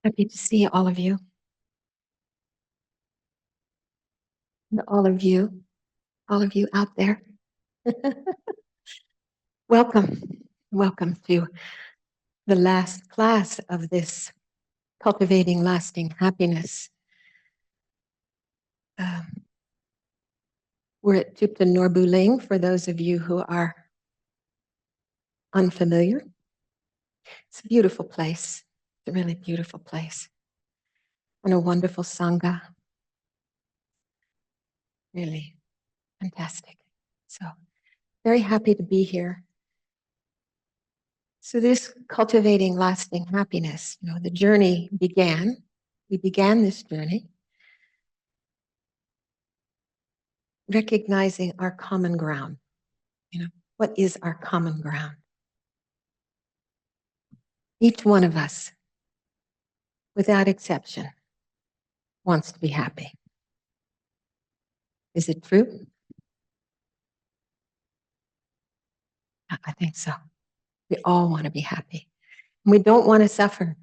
Happy to see all of you. And all of you out there. Welcome. Welcome to the last class of this Cultivating Lasting Happiness. We're at Thupten Norbuling for those of you who are unfamiliar. It's a beautiful place. It's a really beautiful place. And a wonderful Sangha. Really fantastic. So very happy to be here. So this cultivating lasting happiness, the journey began. We began this journey recognizing our common ground. What is our common ground? Each one of us, without exception, wants to be happy. Is it true? I think so. We all want to be happy. We don't want to suffer.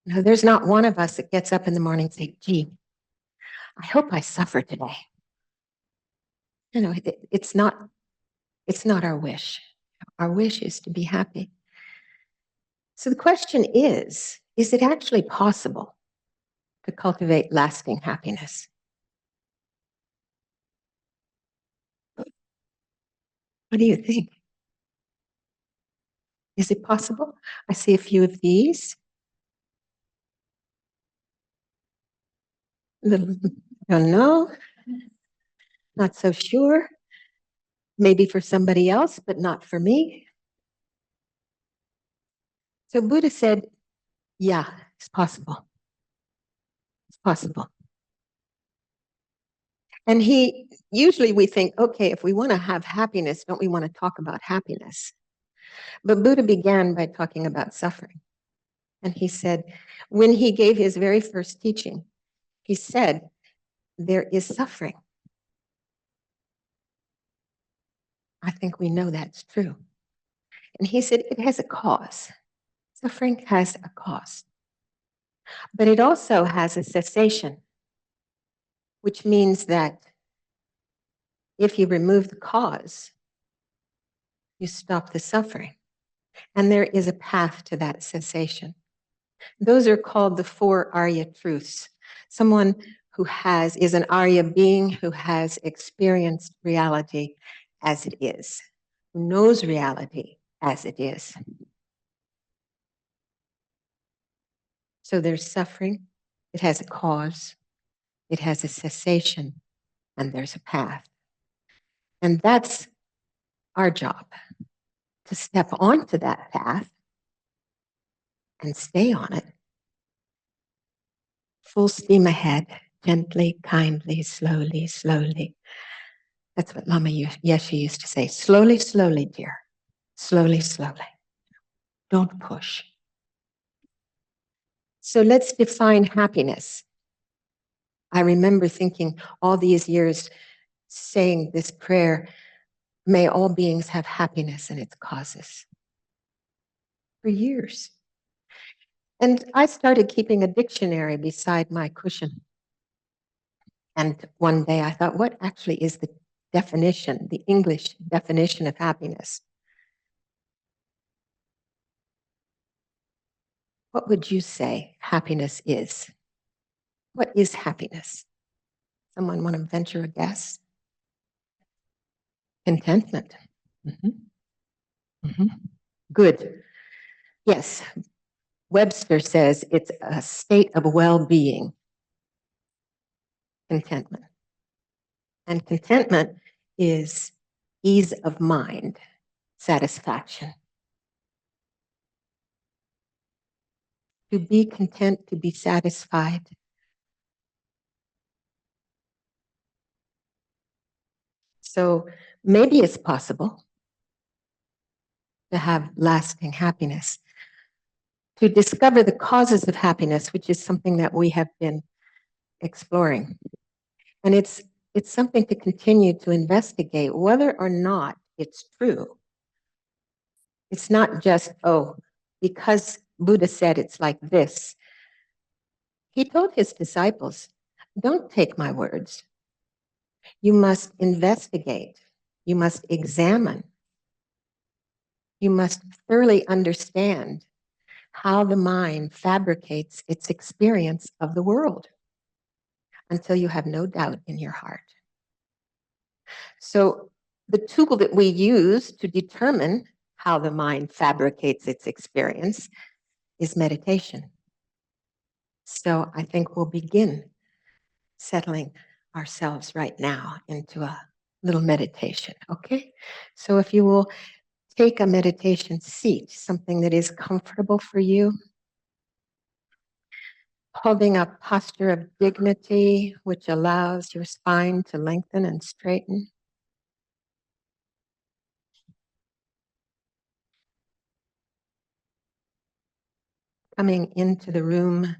There's not one of us that gets up in the morning and says, gee, I hope I suffer today. It's not our wish. Our wish is to be happy. So the question is it actually possible to cultivate lasting happiness? What do you think? Is it possible? I see a few of these. Don't know. Not so sure. Maybe for somebody else, but not for me. So Buddha said, yeah, it's possible. It's possible. And usually we think, okay, if we want to have happiness, don't we want to talk about happiness? But Buddha began by talking about suffering. And he said, when he gave his very first teaching, he said, there is suffering. I think we know that's true. And he said, it has a cause. Suffering has a cause. But it also has a cessation, which means that if you remove the cause, you stop the suffering. And there is a path to that cessation. Those are called the 4 Arya truths. Someone who is an Arya being who has experienced reality as it is, who knows reality as it is. So there's suffering, it has a cause, it has a cessation, and there's a path. And that's our job, to step onto that path and stay on it. Full steam ahead, gently, kindly, slowly, slowly. That's what Lama Yeshe used to say. Slowly, slowly, dear. Slowly, slowly. Don't push. So let's define happiness. I remember thinking all these years saying this prayer, may all beings have happiness and its causes. For years. And I started keeping a dictionary beside my cushion. And one day I thought, what actually is the definition, the English definition of happiness? What would you say happiness is? What is happiness? Someone want to venture a guess? Contentment. Good. Yes. Webster says it's a state of well-being. Contentment. And contentment is ease of mind, satisfaction. To be content, to be satisfied. So maybe it's possible to have lasting happiness, to discover the causes of happiness, which is something that we have been exploring. And it's something to continue to investigate whether or not it's true. It's not just, because Buddha said it's like this, He told his disciples, don't take my words. You must investigate. You must examine. You must thoroughly understand how the mind fabricates its experience of the world until you have no doubt in your heart. So the tool that we use to determine how the mind fabricates its experience is meditation. So I think we'll begin settling ourselves right now into a little meditation, okay? So if you will take a meditation seat, something that is comfortable for you, holding a posture of dignity, which allows your spine to lengthen and straighten. Coming into the room,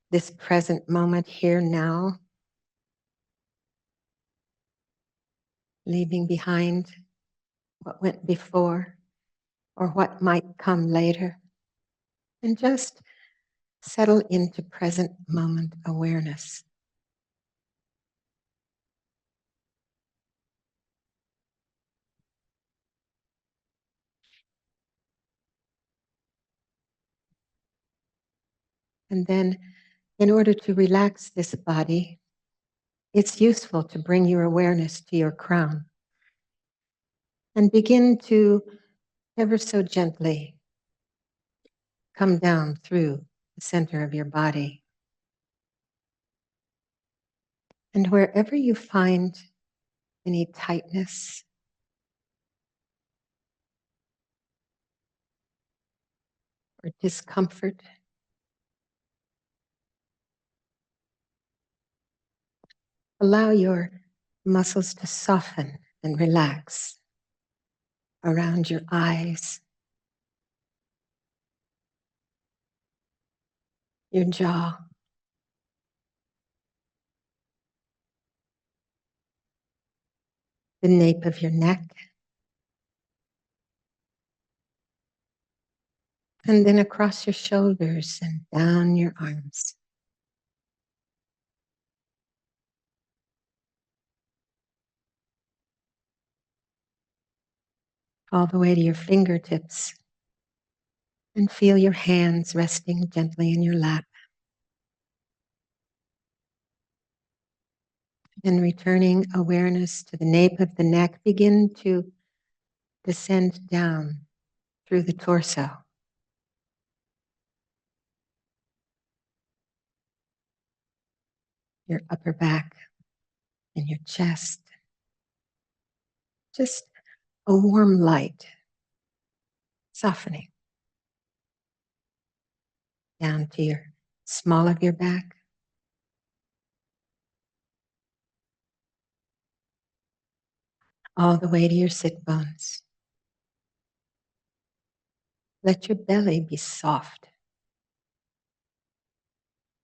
this present moment here now, leaving behind what went before or what might come later, and just settle into present moment awareness. And then, in order to relax this body, it's useful to bring your awareness to your crown and begin to ever so gently come down through the center of your body. And wherever you find any tightness or discomfort, allow your muscles to soften and relax around your eyes, your jaw, the nape of your neck, and then across your shoulders and down your arms. All the way to your fingertips, and feel your hands resting gently in your lap. And returning awareness to the nape of the neck, begin to descend down through the torso. Your upper back and your chest. Just a warm light, softening down to your small of your back. All the way to your sit bones. Let your belly be soft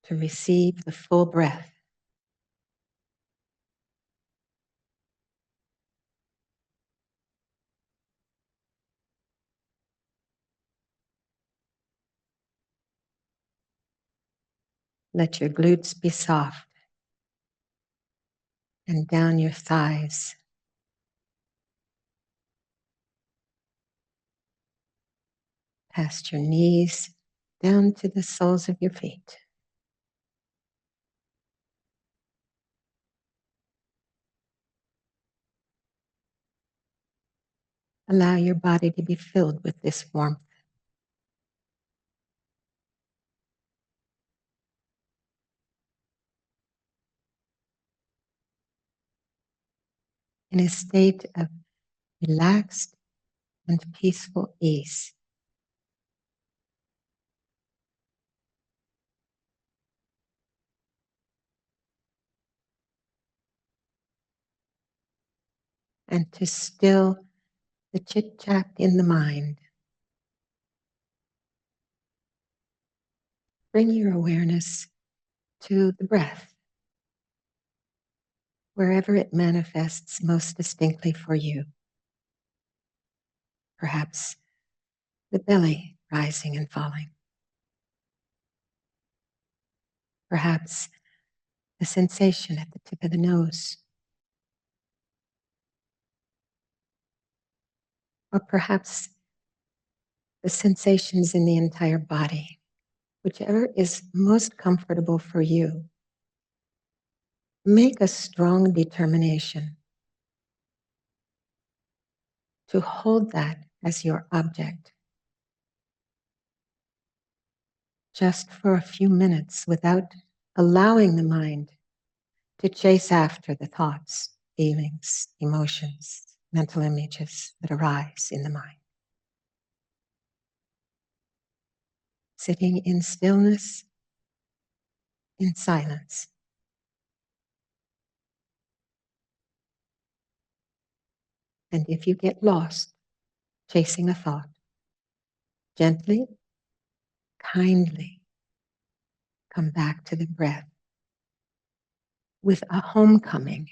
to receive the full breath. Let your glutes be soft and down your thighs. Past your knees, down to the soles of your feet. Allow your body to be filled with this warmth. In a state of relaxed and peaceful ease. And to still the chit-chat in the mind. Bring your awareness to the breath, wherever it manifests most distinctly for you. Perhaps the belly rising and falling. Perhaps the sensation at the tip of the nose, or perhaps the sensations in the entire body, whichever is most comfortable for you. Make a strong determination to hold that as your object just for a few minutes without allowing the mind to chase after the thoughts, feelings, emotions, mental images that arise in the mind. Sitting in stillness, in silence. And if you get lost chasing a thought, gently, kindly come back to the breath with a homecoming.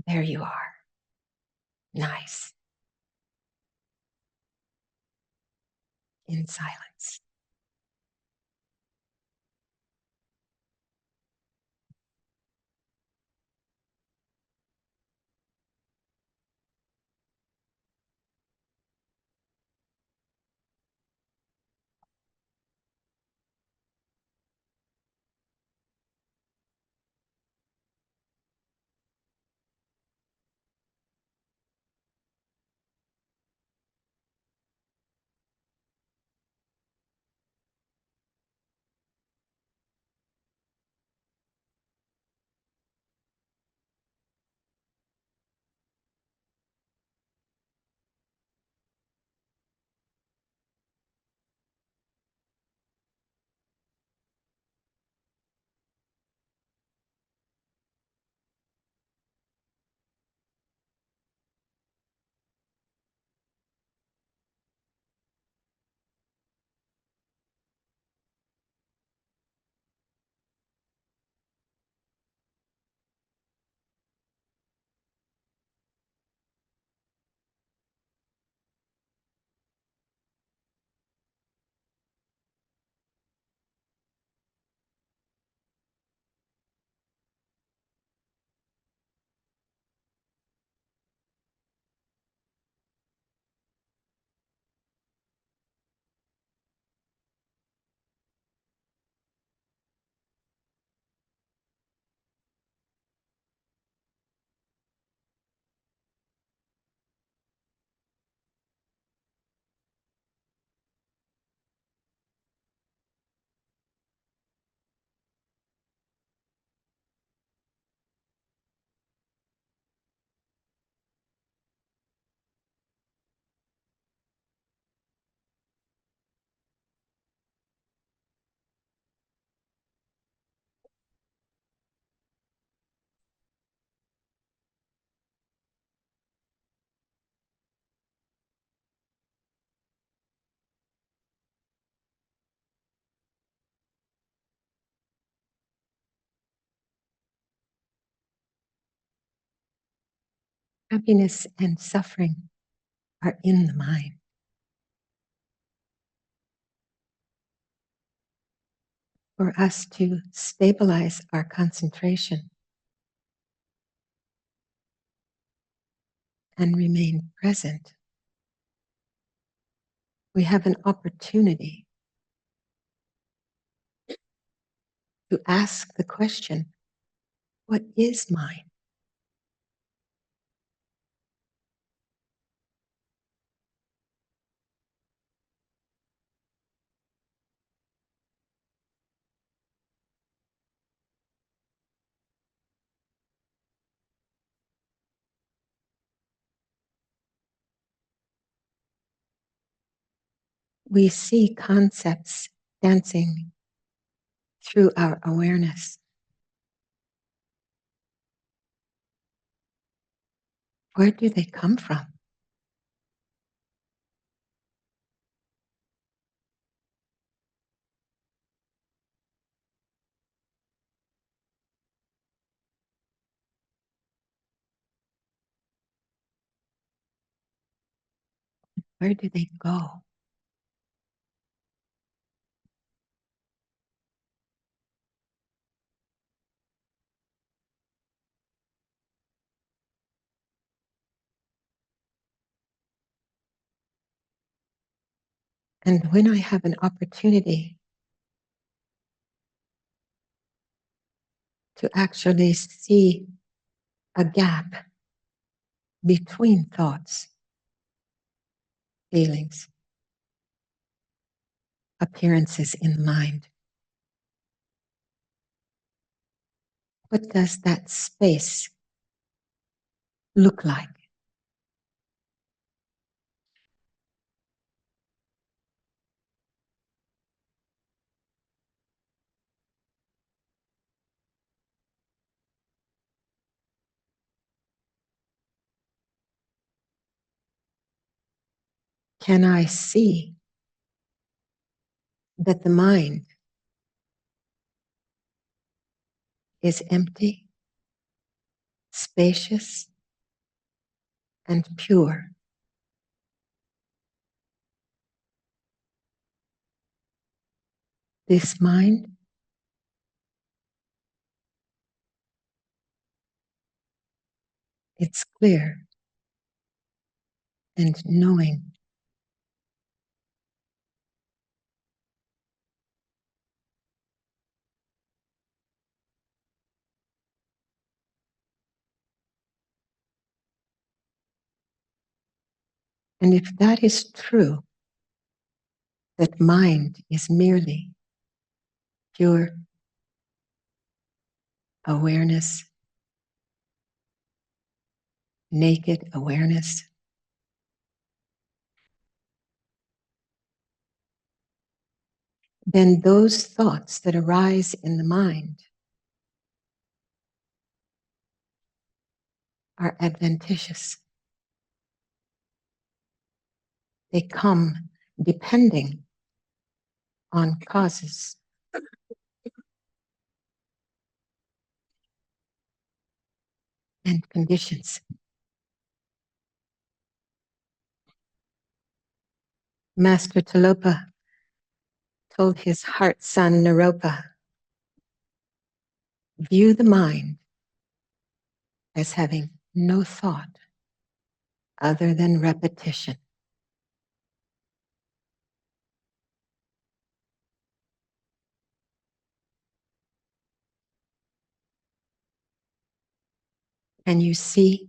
There you are. Nice. In silence. Happiness and suffering are in the mind. For us to stabilize our concentration and remain present, we have an opportunity to ask the question, what is mine? We see concepts dancing through our awareness. Where do they come from? Where do they go? And when I have an opportunity to actually see a gap between thoughts, feelings, appearances in the mind, what does that space look like? Can I see that the mind is empty, spacious, and pure? This mind it's clear and knowing. And if that is true, that mind is merely pure awareness, naked awareness, then those thoughts that arise in the mind are adventitious. They come depending on causes. And conditions. Master Tilopa told his heart son Naropa, view the mind as having no thought other than repetition. And you see,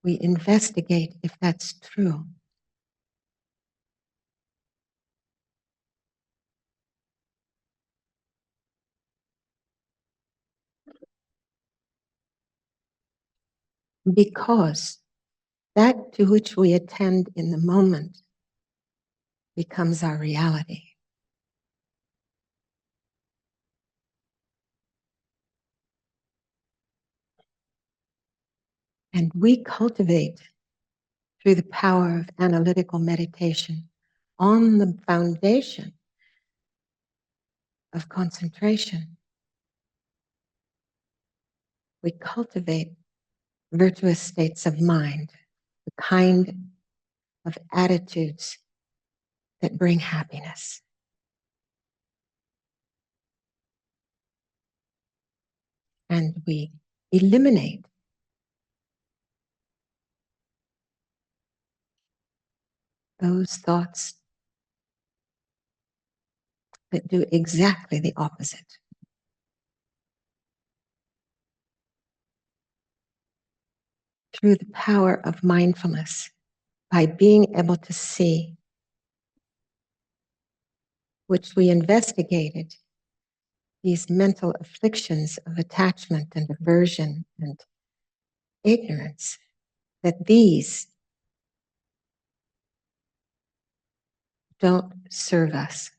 we investigate if that's true. Because that to which we attend in the moment becomes our reality. And we cultivate through the power of analytical meditation on the foundation of concentration. We cultivate virtuous states of mind, the kind of attitudes that bring happiness. And we eliminate those thoughts that do exactly the opposite. Through the power of mindfulness, by being able to see, which we investigated, these mental afflictions of attachment and aversion and ignorance, that these don't serve us.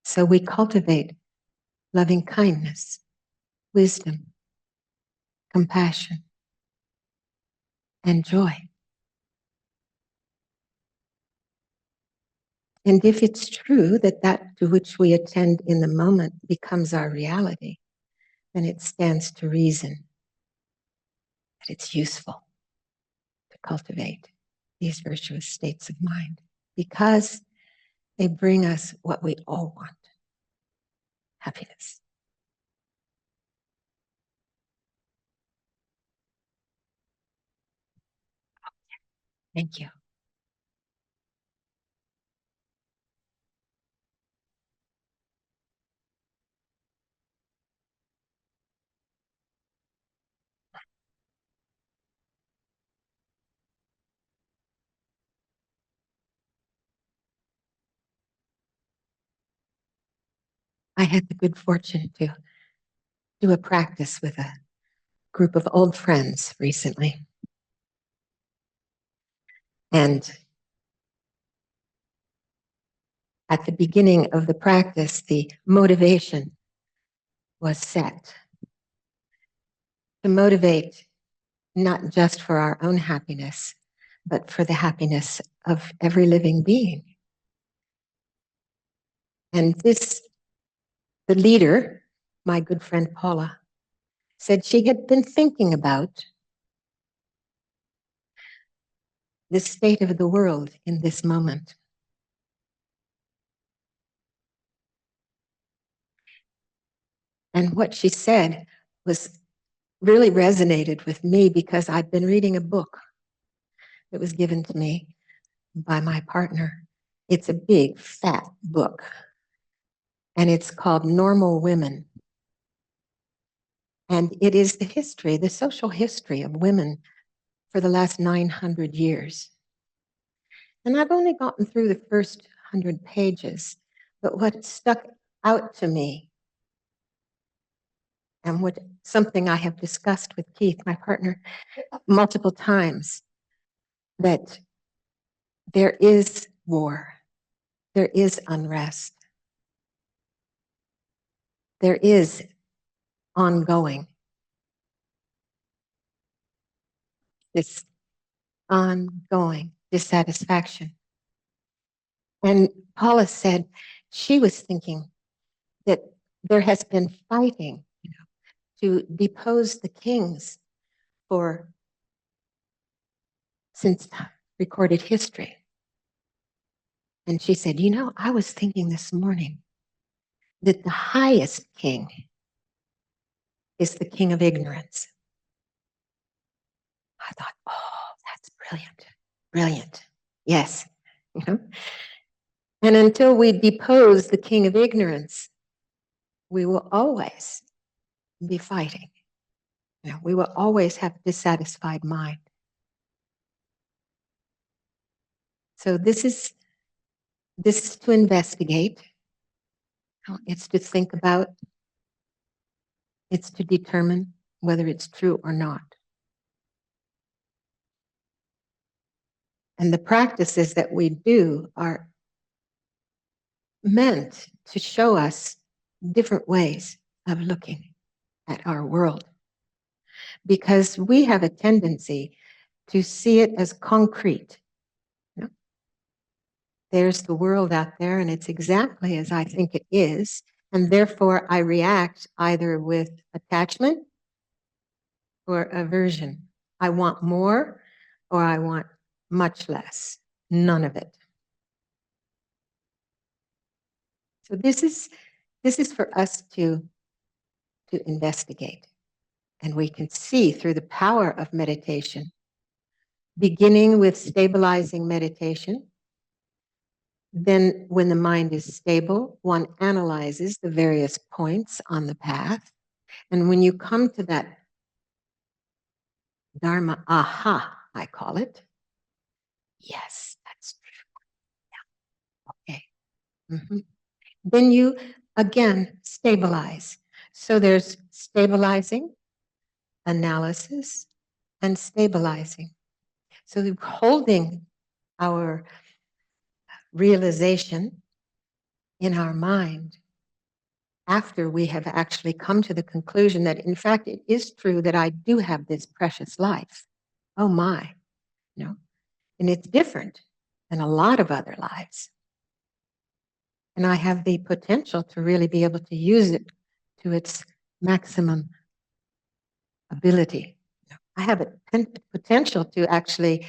So we cultivate loving kindness, wisdom, compassion, and joy. And if it's true that that to which we attend in the moment becomes our reality, then it stands to reason that it's useful to cultivate these virtuous states of mind because they bring us what we all want, happiness. Thank you. I had the good fortune to do a practice with a group of old friends recently. And at the beginning of the practice, the motivation was set to motivate not just for our own happiness, but for the happiness of every living being. And this, the leader, my good friend Paula, said she had been thinking about the state of the world in this moment. And what she said was really resonated with me because I've been reading a book that was given to me by my partner. It's a big, fat book, and it's called Normal Women. And it is the history, the social history of women for the last 900 years. And I've only gotten through the first 100 pages, but what stuck out to me, and what something I have discussed with Keith, my partner, multiple times, that there is war, there is unrest, there is ongoing, this ongoing dissatisfaction. And Paula said she was thinking that there has been fighting, to depose the kings for since recorded history. And she said, I was thinking this morning that the highest king is the king of ignorance. I thought, oh, that's brilliant, brilliant. Yes. And until we depose the king of ignorance, we will always be fighting. We will always have a dissatisfied mind. So this is to investigate. It's to think about. It's to determine whether it's true or not. And the practices that we do are meant to show us different ways of looking at our world, because we have a tendency to see it as concrete. There's the world out there, and it's exactly as I think it is, and therefore I react either with attachment or aversion. I want more, or I want much less. None of it. So this is for us to investigate. And we can see through the power of meditation, beginning with stabilizing meditation. Then when the mind is stable, one analyzes the various points on the path. And when you come to that Dharma aha, I call it, yes, that's true. Okay. Mhm. Then you, again, stabilize. So there's stabilizing, analysis, and stabilizing. So we're holding our realization in our mind after we have actually come to the conclusion that, in fact, it is true that I do have this precious life. Oh my, and it's different than a lot of other lives. And I have the potential to really be able to use it to its maximum ability. I have a potential to actually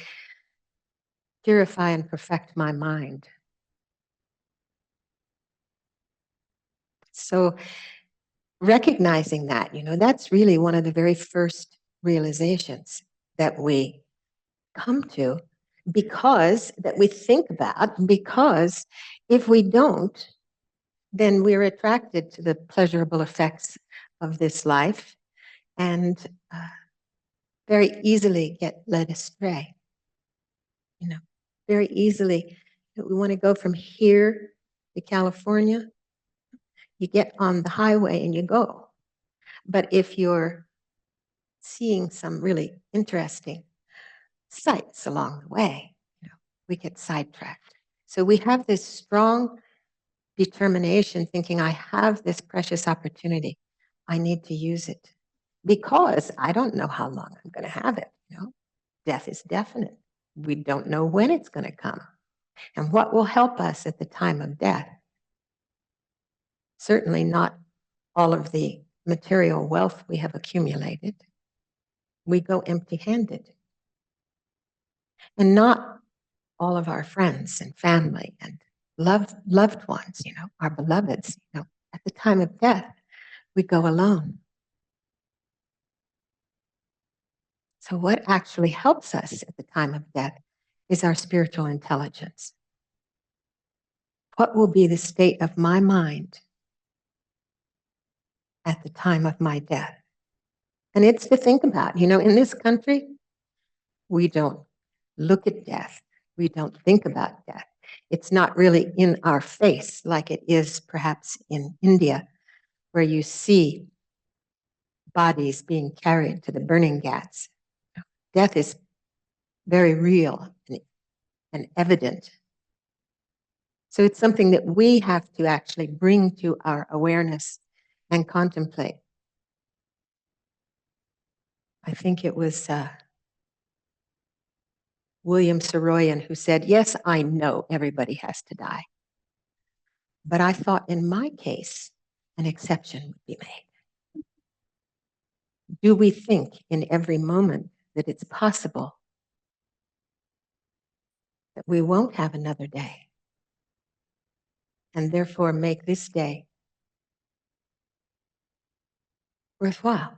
purify and perfect my mind. So recognizing that, that's really one of the very first realizations that we come to, because that we think about, because if we don't, then we're attracted to the pleasurable effects of this life and uh, very easily get led astray. You know, very easily. We want to go from here to California, you get on the highway and you go. But if you're seeing some really interesting sights along the way, we get sidetracked. So we have this strong determination thinking, I have this precious opportunity. I need to use it because I don't know how long I'm going to have it. Death is definite. We don't know when it's going to come and what will help us at the time of death. Certainly not all of the material wealth we have accumulated. We go empty-handed. And not all of our friends and family and loved ones, our beloveds, at the time of death, we go alone. So what actually helps us at the time of death is our spiritual intelligence. What will be the state of my mind at the time of my death? And it's to think about, in this country, we don't look at death. We don't think about death. It's not really in our face like it is perhaps in India, where you see bodies being carried to the burning ghats. Death is very real and evident. So it's something that we have to actually bring to our awareness and contemplate. I think it was William Saroyan who said, yes, I know everybody has to die. But I thought in my case, an exception would be made. Do we think in every moment that it's possible that we won't have another day, and therefore make this day worthwhile?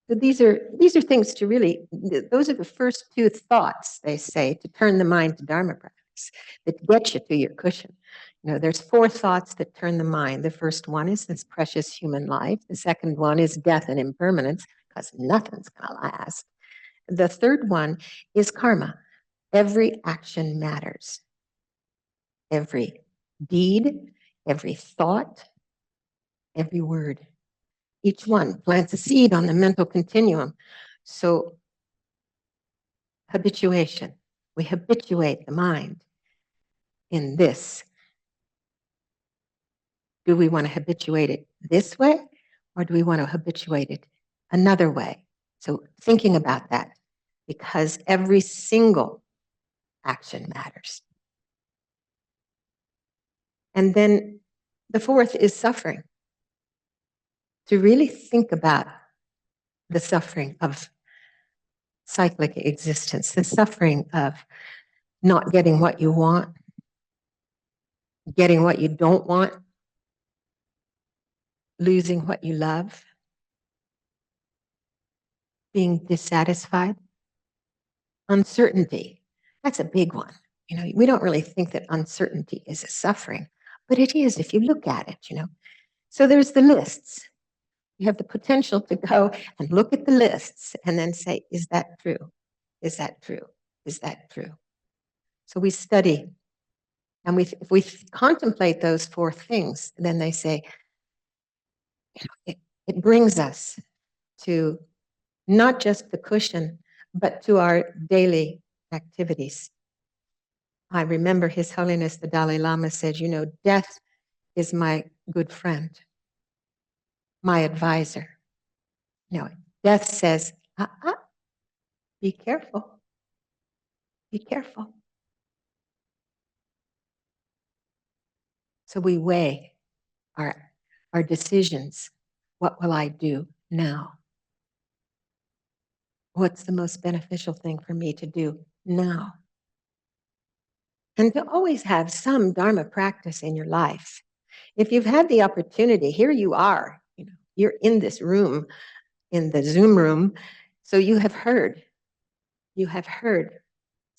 So these are things to really, those are the first two thoughts, they say, to turn the mind to Dharma practice, that get you to your cushion. There's four thoughts that turn the mind. The first one is this precious human life. The second one is death and impermanence, because nothing's going to last. The third one is karma. Every action matters. Every deed, every thought, every word. Each one plants a seed on the mental continuum. So habituation, we habituate the mind in this. Do we want to habituate it this way, or do we want to habituate it another way? So thinking about that, because every single action matters. And then the fourth is suffering. To really think about the suffering of cyclic existence, the suffering of not getting what you want, getting what you don't want, losing what you love, being dissatisfied, uncertainty. That's a big one. We don't really think that uncertainty is a suffering, but it is if you look at it. So there's the lists. You have the potential to go and look at the lists and then say, is that true? Is that true? Is that true? So we study, and if we contemplate those four things, then they say, it brings us to not just the cushion, but to our daily activities. I remember His Holiness the Dalai Lama said, death is my good friend, my advisor. Death says, be careful, be careful. So we weigh our decisions. What will I do now? What's the most beneficial thing for me to do now? And to always have some Dharma practice in your life. If you've had the opportunity, here you are, you're in this room, in the Zoom room, so you have heard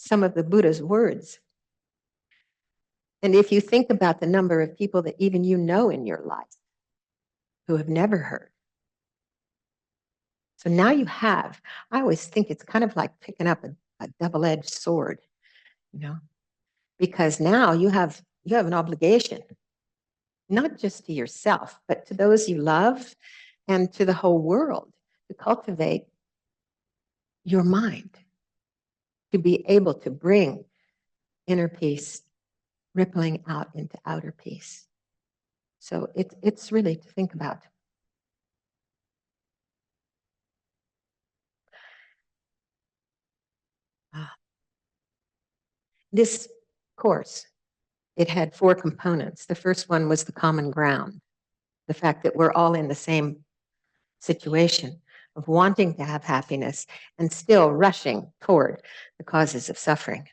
some of the Buddha's words. And if you think about the number of people that even you know in your life who have never heard. So now you have, I always think it's kind of like picking up a double-edged sword, you know, because now you have an obligation, not just to yourself, but to those you love and to the whole world, to cultivate your mind, to be able to bring inner peace rippling out into outer peace. So it's really to think about. This course, it had 4 components. The first one was the common ground, the fact that we're all in the same situation of wanting to have happiness and still rushing toward the causes of suffering.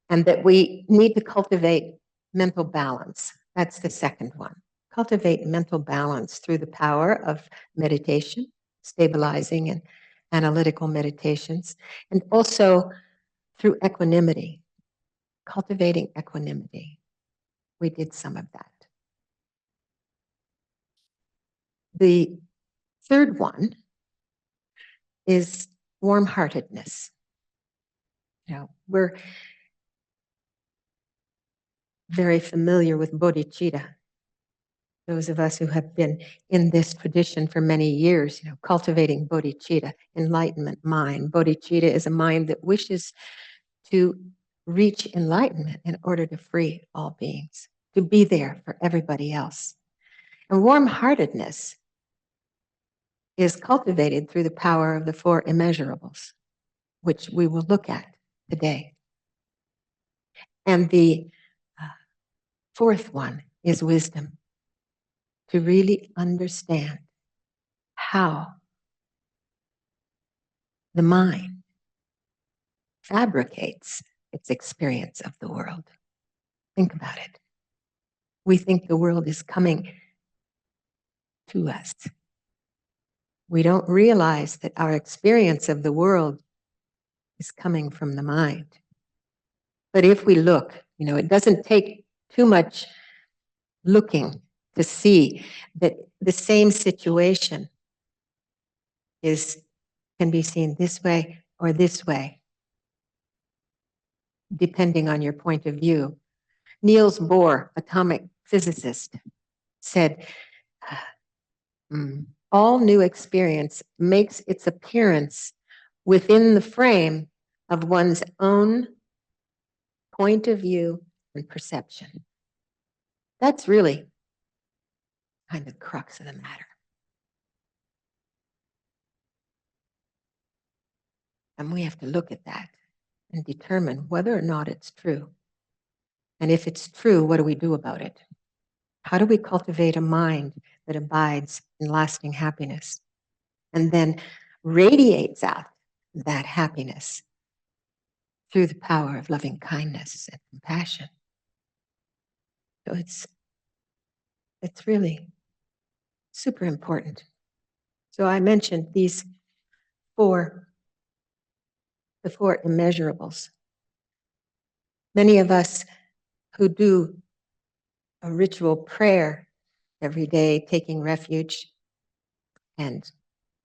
And that we need to cultivate mental balance. That's the second one. Cultivate mental balance through the power of meditation, stabilizing and analytical meditations, and also through equanimity, cultivating equanimity. We did some of that. The third one is warmheartedness. You know, we're very familiar with bodhicitta. Those of us who have been in this tradition for many years, you know, cultivating bodhicitta, enlightenment mind. Bodhicitta is a mind that wishes to reach enlightenment in order to free all beings, to be there for everybody else. And warm-heartedness is cultivated through the power of the 4 immeasurables, which we will look at today. And the fourth one is wisdom, to really understand how the mind fabricates its experience of the world. Think about it. We think the world is coming to us. We don't realize that our experience of the world is coming from the mind. But if we look, you know, it doesn't take too much looking to see that the same situation can be seen this way or this way, depending on your point of view. Niels Bohr, atomic physicist, said, all new experience makes its appearance within the frame of one's own point of view and perception. That's really kind of the crux of the matter. And we have to look at that and determine whether or not it's true. And if it's true, what do we do about it? How do we cultivate a mind that abides in lasting happiness and then radiates out that happiness through the power of loving kindness and compassion? So it's really super important. So I mentioned the 4 immeasurables. Many of us who do a ritual prayer every day, taking refuge and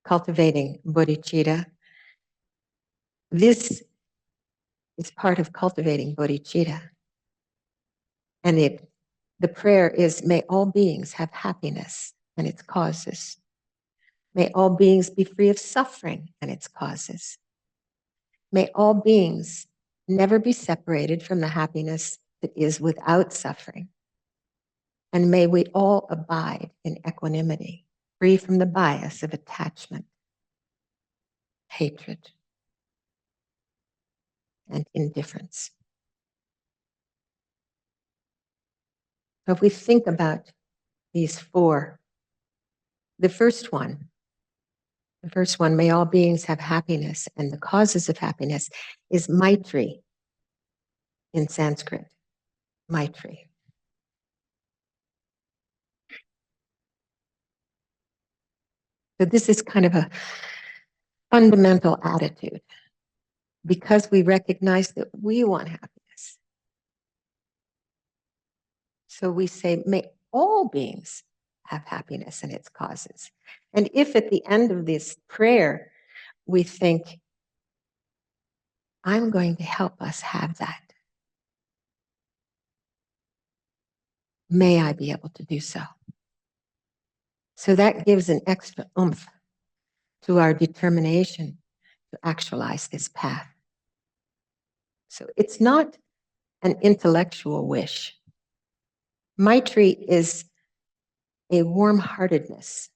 cultivating bodhicitta, this is part of cultivating bodhicitta. And the prayer is, may all beings have happiness and its causes. May all beings be free of suffering and its causes. May all beings never be separated from the happiness that is without suffering. And may we all abide in equanimity, free from the bias of attachment, hatred, and indifference. So if we think about these 4, the first one, may all beings have happiness, and the causes of happiness is Maitri in Sanskrit, Maitri. So this is kind of a fundamental attitude because we recognize that we want happiness. So we say, may all beings have happiness and its causes. And if at the end of this prayer, we think, I'm going to help us have that, may I be able to do so. So that gives an extra oomph to our determination to actualize this path. So it's not an intellectual wish. Maitri is a warm-heartedness.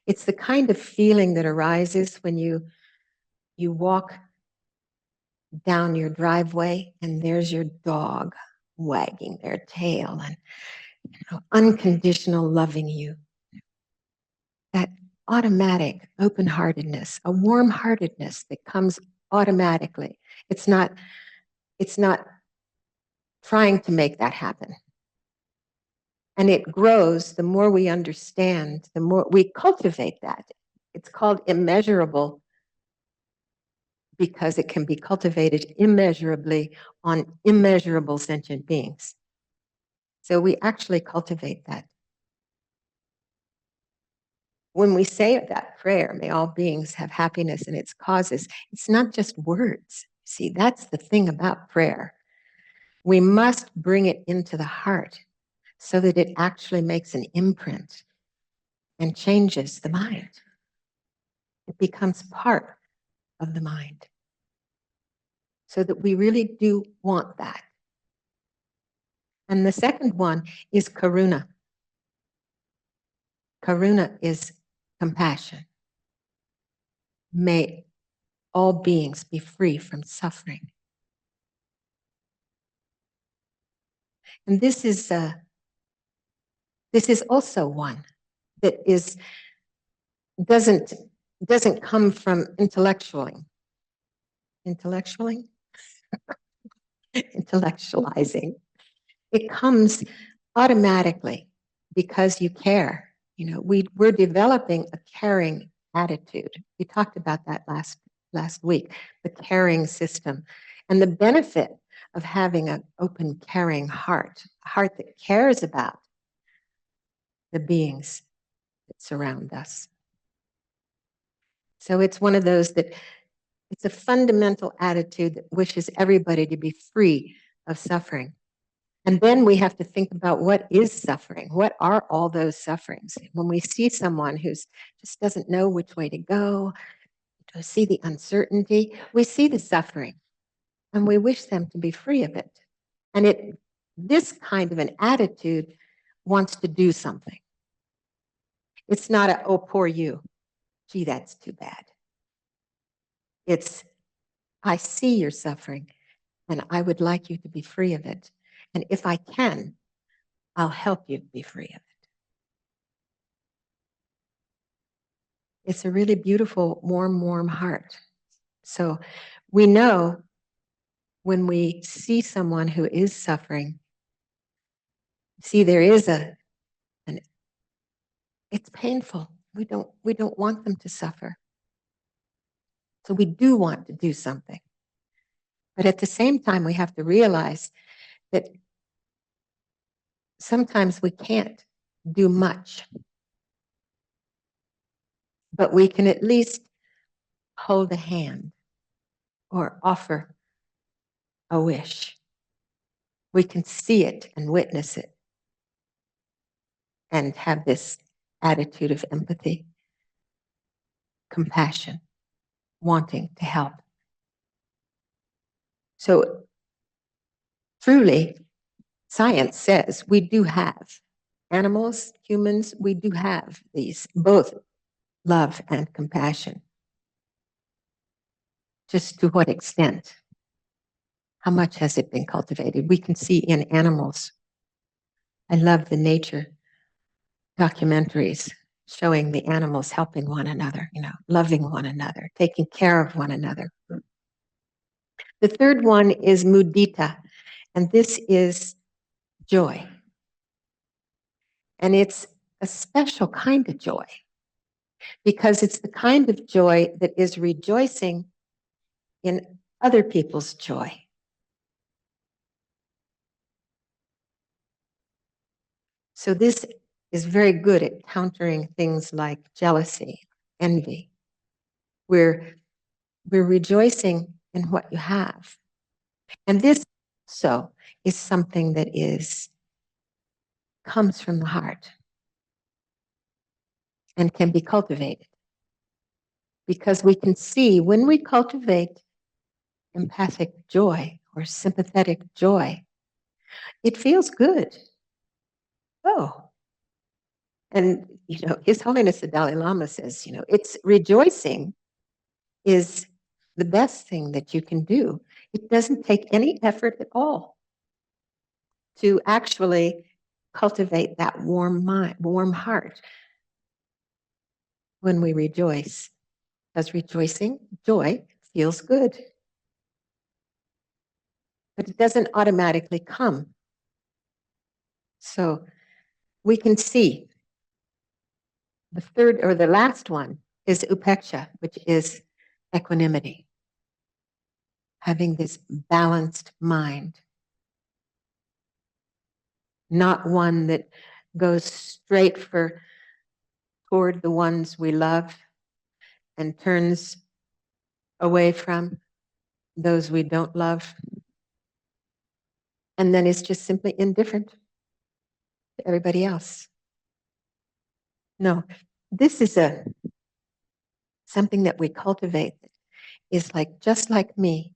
It's the kind of feeling that arises when you walk down your driveway and there's your dog wagging their tail and unconditional loving you. That automatic open-heartedness, a warm-heartedness that comes automatically. It's not trying to make that happen. And it grows the more we understand, the more we cultivate that. It's called immeasurable because it can be cultivated immeasurably on immeasurable sentient beings. So we actually cultivate that. When we say that prayer, may all beings have happiness and its causes, it's not just words. See, that's the thing about prayer. We must bring it into the heart so that it actually makes an imprint and changes the mind. It becomes part of the mind. So that we really do want that. And the second one is karuna. Karuna is compassion. May all beings be free from suffering. And this is also one that doesn't come from intellectualizing, It comes automatically because you care. We're developing a caring attitude. We talked about that last week, the caring system, and the benefit of having an open, caring heart, a heart that cares about the beings that surround us. So it's one of those that it's a fundamental attitude that wishes everybody to be free of suffering. And then we have to think about what is suffering? What are all those sufferings? When we see someone who just doesn't know which way to go, to see the uncertainty, we see the suffering and we wish them to be free of it. And this kind of an attitude wants to do something. It's not a, oh, poor you. Gee, that's too bad. It's, I see your suffering and I would like you to be free of it. And if I can, I'll help you be free of it. It's a really beautiful, warm heart. So we know when we see someone who is suffering, see there is it's painful. We don't want them to suffer. So we do want to do something. But at the same time, we have to realize that sometimes we can't do much. But we can at least hold a hand or offer a wish. We can see it and witness it and have this attitude of empathy, compassion, wanting to help. So truly, science says we do have animals, humans, we do have these, both love and compassion. Just to what extent? How much has it been cultivated? We can see in animals. I love the nature documentaries showing the animals helping one another, loving one another, taking care of one another. The third one is mudita, and this is joy. And it's a special kind of joy because it's the kind of joy that is rejoicing in other people's joy. So this is very good at countering things like jealousy, envy. We're rejoicing in what you have. And this also is something that comes from the heart and can be cultivated. Because we can see when we cultivate empathic joy or sympathetic joy, it feels good. Oh, and His Holiness the Dalai Lama says, it's rejoicing is the best thing that you can do. It doesn't take any effort at all to actually cultivate that warm mind, warm heart when we rejoice. Because rejoicing, joy, feels good. But it doesn't automatically come. So we can see the third or the last one is upeksha, which is equanimity. Having this balanced mind. Not one that goes straight toward the ones we love and turns away from those we don't love. And then is just simply indifferent to everybody else. No, this is something that we cultivate that is like, just like me,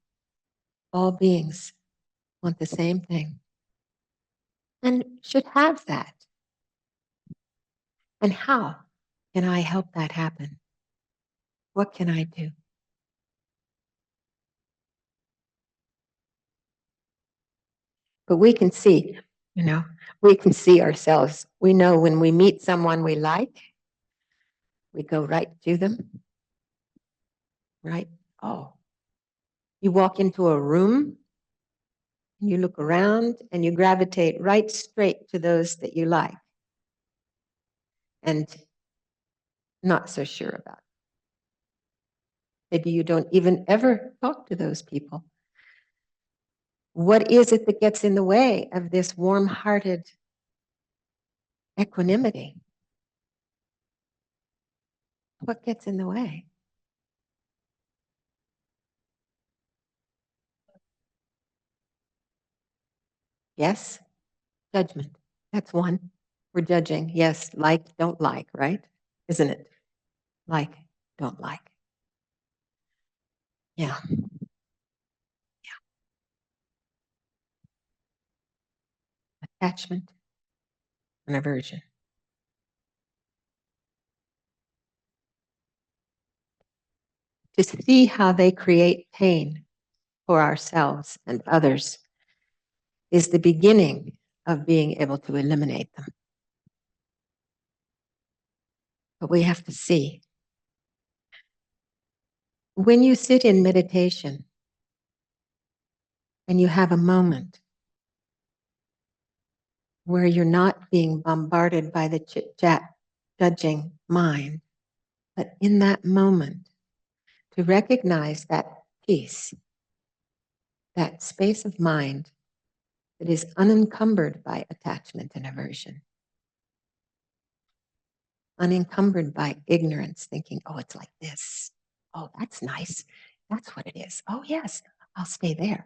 all beings want the same thing and should have that. And how can I help that happen? What can I do? But we can see, we can see ourselves. We know when we meet someone we like, we go right to them, right? Oh, you walk into a room, and you look around, and you gravitate right straight to those that you like and not so sure about. Maybe you don't even ever talk to those people. What is it that gets in the way of this warm-hearted equanimity? What gets in the way? Yes, judgment. That's one. We're judging. Yes, like, don't like, right? Isn't it? Like, don't like. Yeah. Attachment and aversion. To see how they create pain for ourselves and others is the beginning of being able to eliminate them. But we have to see. When you sit in meditation and you have a moment where you're not being bombarded by the chit-chat, judging mind, but in that moment, to recognize that peace, that space of mind that is unencumbered by attachment and aversion, unencumbered by ignorance, thinking, oh, it's like this. Oh, that's nice. That's what it is. Oh, yes, I'll stay there.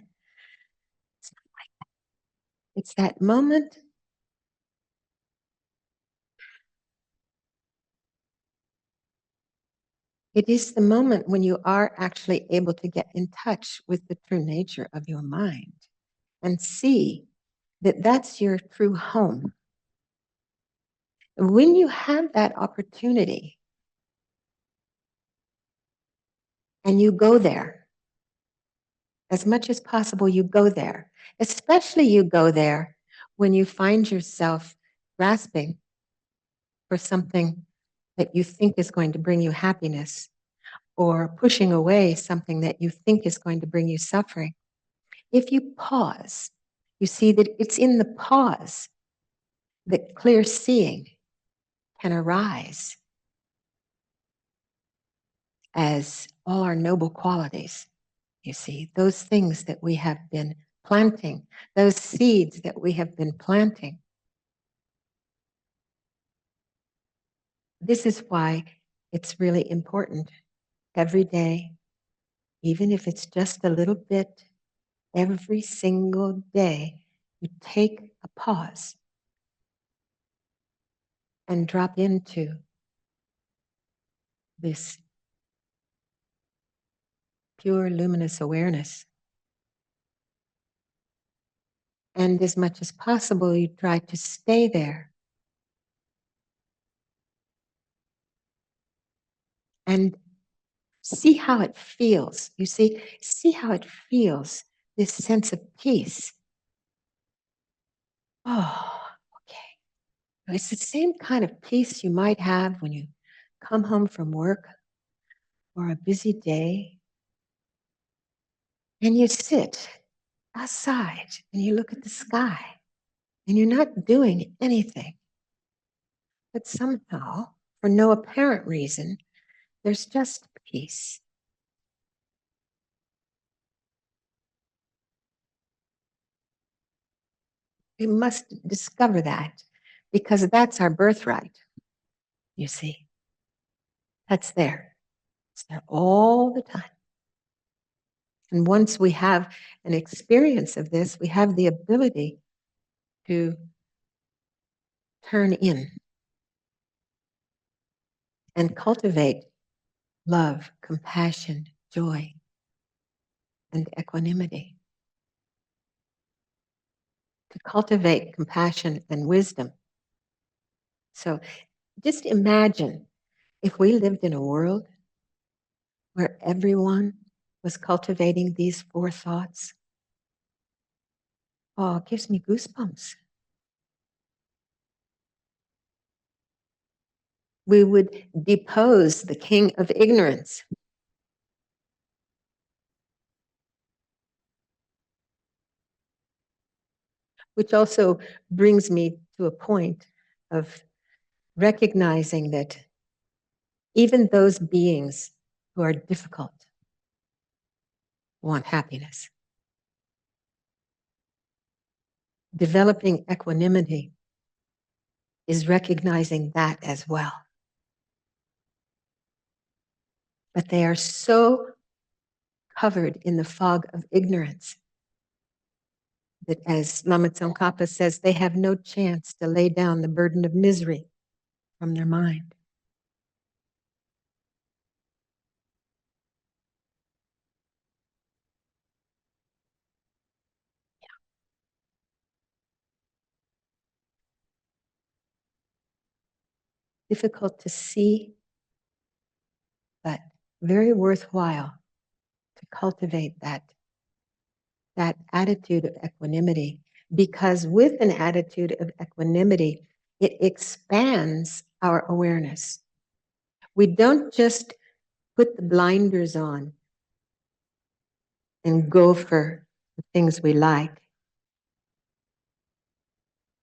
It's not like that. It's that moment. It is the moment when you are actually able to get in touch with the true nature of your mind and see that that's your true home. When you have that opportunity and you go there, as much as possible, you go there, especially you go there when you find yourself grasping for something that you think is going to bring you happiness or pushing away something that you think is going to bring you suffering. If you pause, you see that it's in the pause that clear seeing can arise as all our noble qualities You see, those things that we have been planting, those seeds that we have been planting. This is why it's really important every day, even if it's just a little bit, every single day, you take a pause and drop into this pure luminous awareness. And as much as possible, you try to stay there. And see how it feels. You see how it feels, this sense of peace. Oh, okay. It's the same kind of peace you might have when you come home from work or a busy day and you sit outside and you look at the sky and you're not doing anything. But somehow, for no apparent reason, there's just peace. We must discover that because that's our birthright, you see. That's there. It's there all the time. And once we have an experience of this, we have the ability to turn in and cultivate love, compassion, joy, and equanimity. To cultivate compassion and wisdom. So just imagine if we lived in a world where everyone was cultivating these 4 thoughts. Oh, it gives me goosebumps. We would depose the king of ignorance. Which also brings me to a point of recognizing that even those beings who are difficult want happiness. Developing equanimity is recognizing that as well. But they are so covered in the fog of ignorance that, as Lama Tsongkhapa says, they have no chance to lay down the burden of misery from their mind. Difficult to see, but very worthwhile to cultivate that attitude of equanimity, because with an attitude of equanimity, it expands our awareness. We don't just put the blinders on and go for the things we like.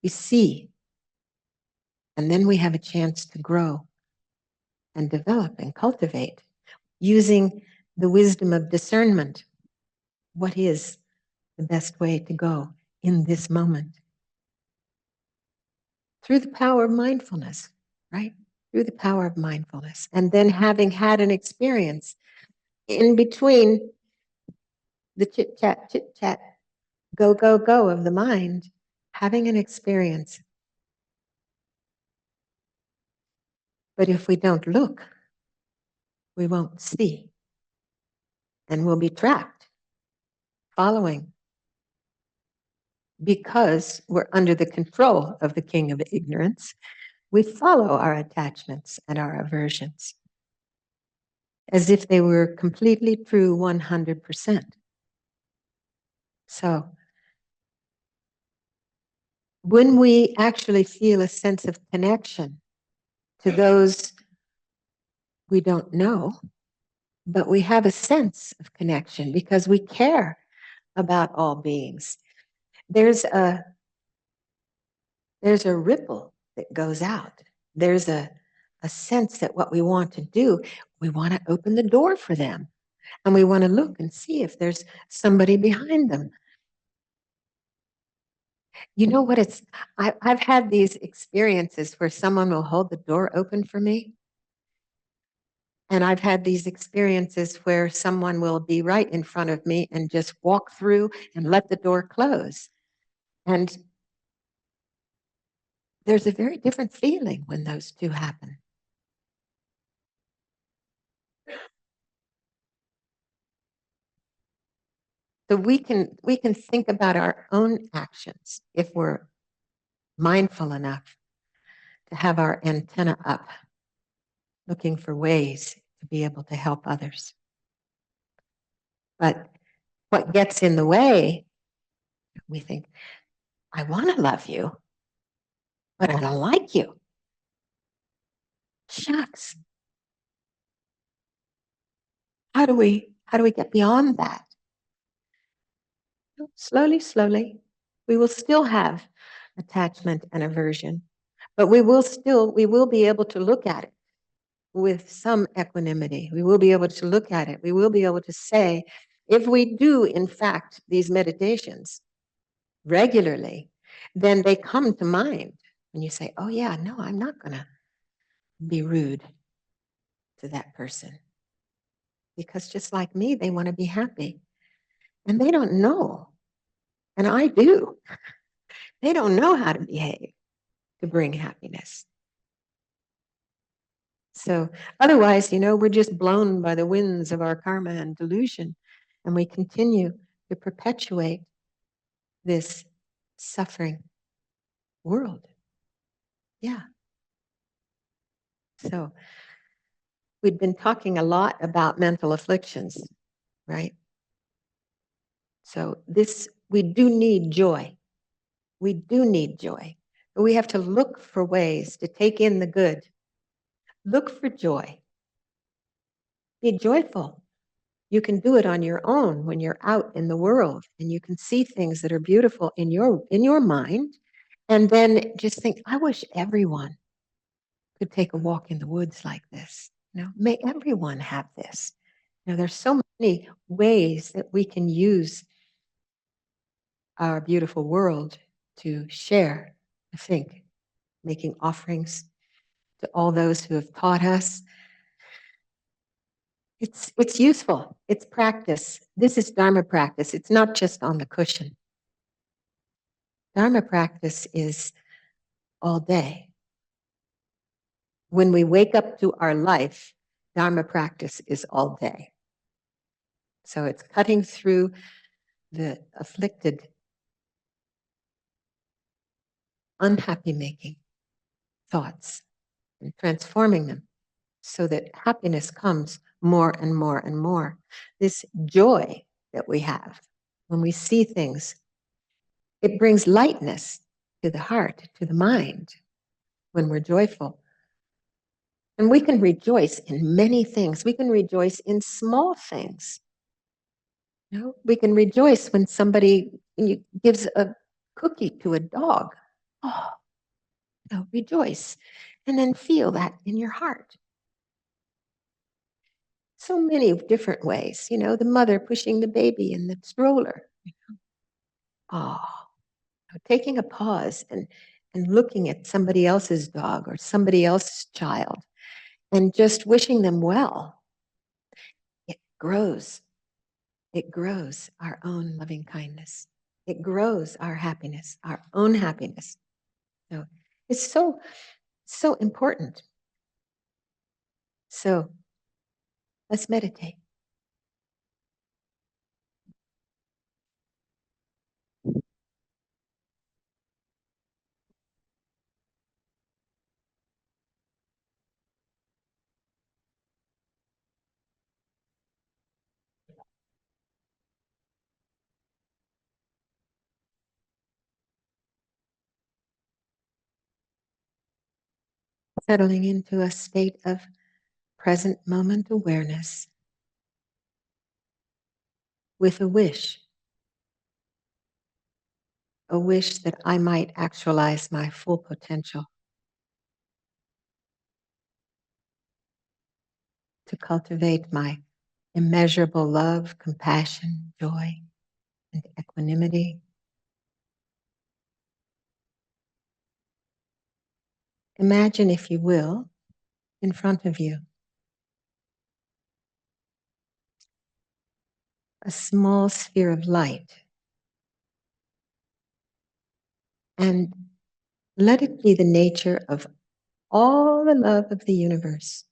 We see, and then we have a chance to grow and develop and cultivate using the wisdom of discernment. What is the best way to go in this moment? Through the power of mindfulness, right? Through the power of mindfulness. And then having had an experience in between the chit chat, go, go, go of the mind, having an experience. But if we don't look, we won't see. And we'll be trapped, following, because we're under the control of the king of ignorance. We follow our attachments and our aversions as if they were completely true 100%. So when we actually feel a sense of connection to those we don't know, but we have a sense of connection because we care about all beings, there's a ripple that goes out. There's a sense that what we want to do, we want to open the door for them. And we want to look and see if there's somebody behind them. You know what it's, I've had these experiences where someone will hold the door open for me. And I've had these experiences where someone will be right in front of me and just walk through and let the door close. And there's a very different feeling when those two happen. So we can think about our own actions if we're mindful enough to have our antenna up, looking for ways to be able to help others. But what gets in the way, we think, I want to love you, but I don't like you. Shucks. How do we get beyond that? Slowly, slowly, we will still have attachment and aversion, but we will be able to look at it with some equanimity. We will be able to look at it. We will be able to say, if we do, in fact, these meditations regularly, then they come to mind. And you say, oh, yeah, no, I'm not going to be rude to that person. Because just like me, they want to be happy. And they don't know. And I do. They don't know how to behave to bring happiness. So otherwise, we're just blown by the winds of our karma and delusion. And we continue to perpetuate this suffering world. Yeah. So we've been talking a lot about mental afflictions, right? So we do need joy. We do need joy. But we have to look for ways to take in the good. Look for joy. Be joyful. You can do it on your own when you're out in the world and you can see things that are beautiful in your mind. And then just think, I wish everyone could take a walk in the woods like this. May everyone have this. There's so many ways that we can use our beautiful world to share, I think, making offerings to all those who have taught us. It's useful. It's practice. This is Dharma practice. It's not just on the cushion. Dharma practice is all day. When we wake up to our life, Dharma practice is all day. So it's cutting through the afflicted, unhappy making thoughts and transforming them so that happiness comes more and more and more. This joy that we have when we see things, it brings lightness to the heart, to the mind when we're joyful. And we can rejoice in many things. We can rejoice in small things. We can rejoice when somebody gives a cookie to a dog. Oh, rejoice. And then feel that in your heart. So many different ways. The mother pushing the baby in the stroller. Oh, taking a pause and looking at somebody else's dog or somebody else's child and just wishing them well. It grows. It grows our own loving kindness. It grows our happiness, our own happiness. So it's so important. So let's meditate. Settling into a state of present moment awareness with a wish that I might actualize my full potential to cultivate my immeasurable love, compassion, joy, and equanimity. Imagine, if you will, in front of you, a small sphere of light, and let it be the nature of all the love of the universe.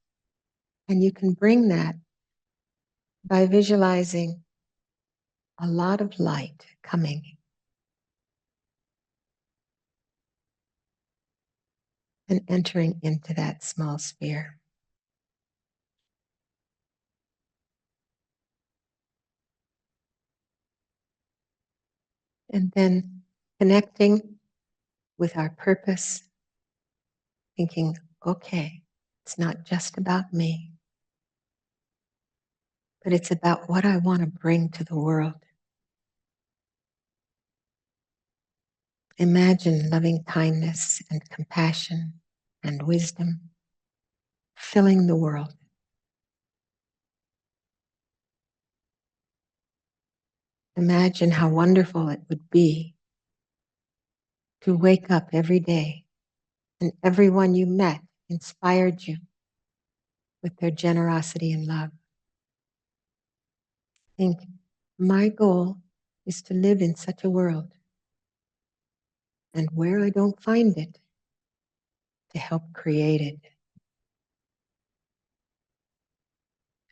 And you can bring that by visualizing a lot of light coming and entering into that small sphere. And then connecting with our purpose, thinking, okay, it's not just about me, but it's about what I want to bring to the world. Imagine loving kindness and compassion and wisdom filling the world. Imagine how wonderful it would be to wake up every day and everyone you met inspired you with their generosity and love. Think, my goal is to live in such a world, and where I don't find it, to help create it.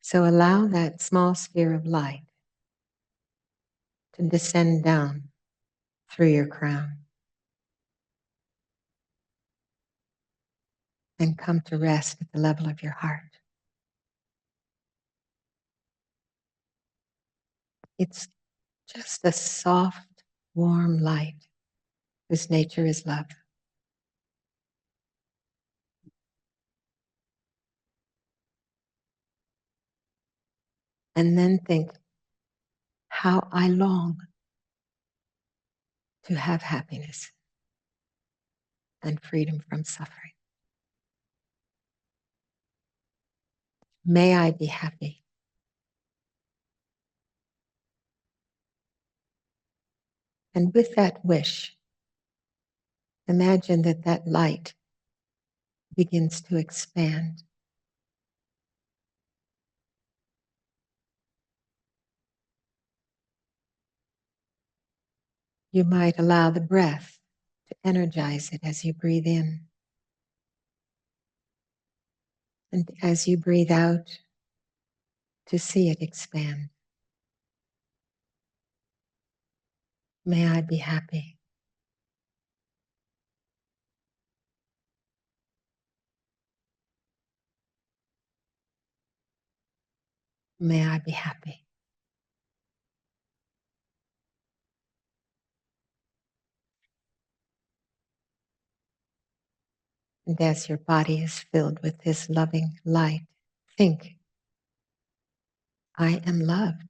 So allow that small sphere of light to descend down through your crown and come to rest at the level of your heart. It's just a soft, warm light whose nature is love. And then think, how I long to have happiness and freedom from suffering. May I be happy. And with that wish, imagine that that light begins to expand. You might allow the breath to energize it as you breathe in. And as you breathe out, to see it expand. May I be happy. May I be happy. And as your body is filled with this loving light, think, I am loved.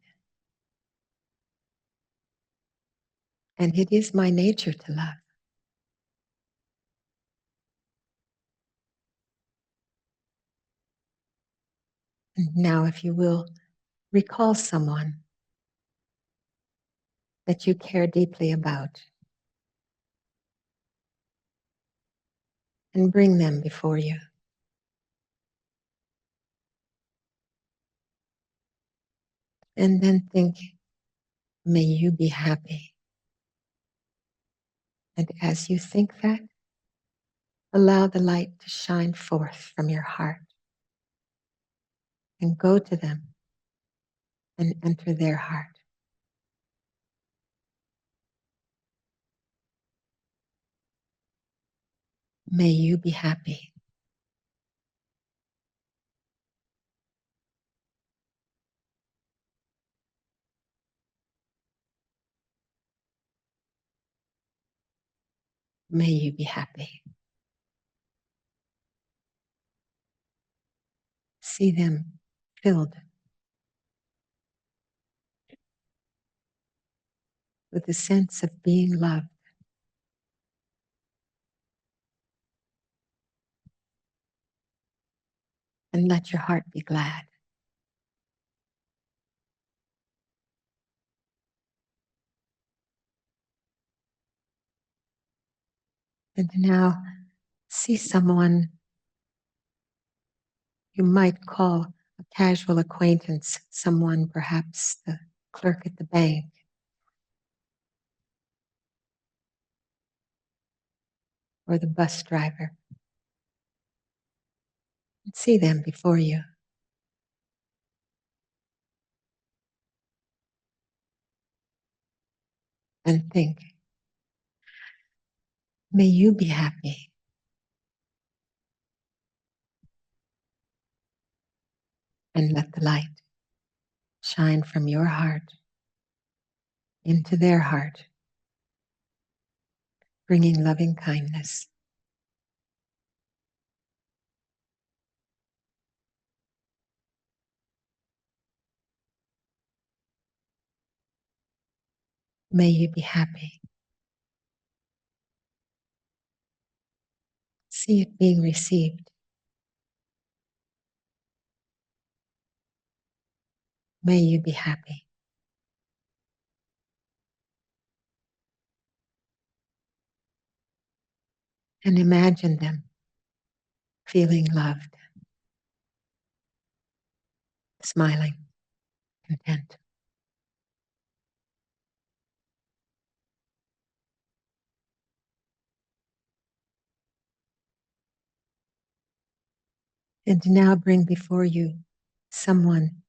And it is my nature to love. And now, if you will, recall someone that you care deeply about and bring them before you. And then think, may you be happy. And as you think that, allow the light to shine forth from your heart and go to them and enter their heart. May you be happy. May you be happy. See them filled with the sense of being loved. And let your heart be glad. And now see someone you might call a casual acquaintance, someone perhaps the clerk at the bank or the bus driver. And see them before you and think, may you be happy. And let the light shine from your heart into their heart, bringing loving kindness. May you be happy. See it being received. May you be happy. And imagine them feeling loved, smiling, content. And now bring before you someone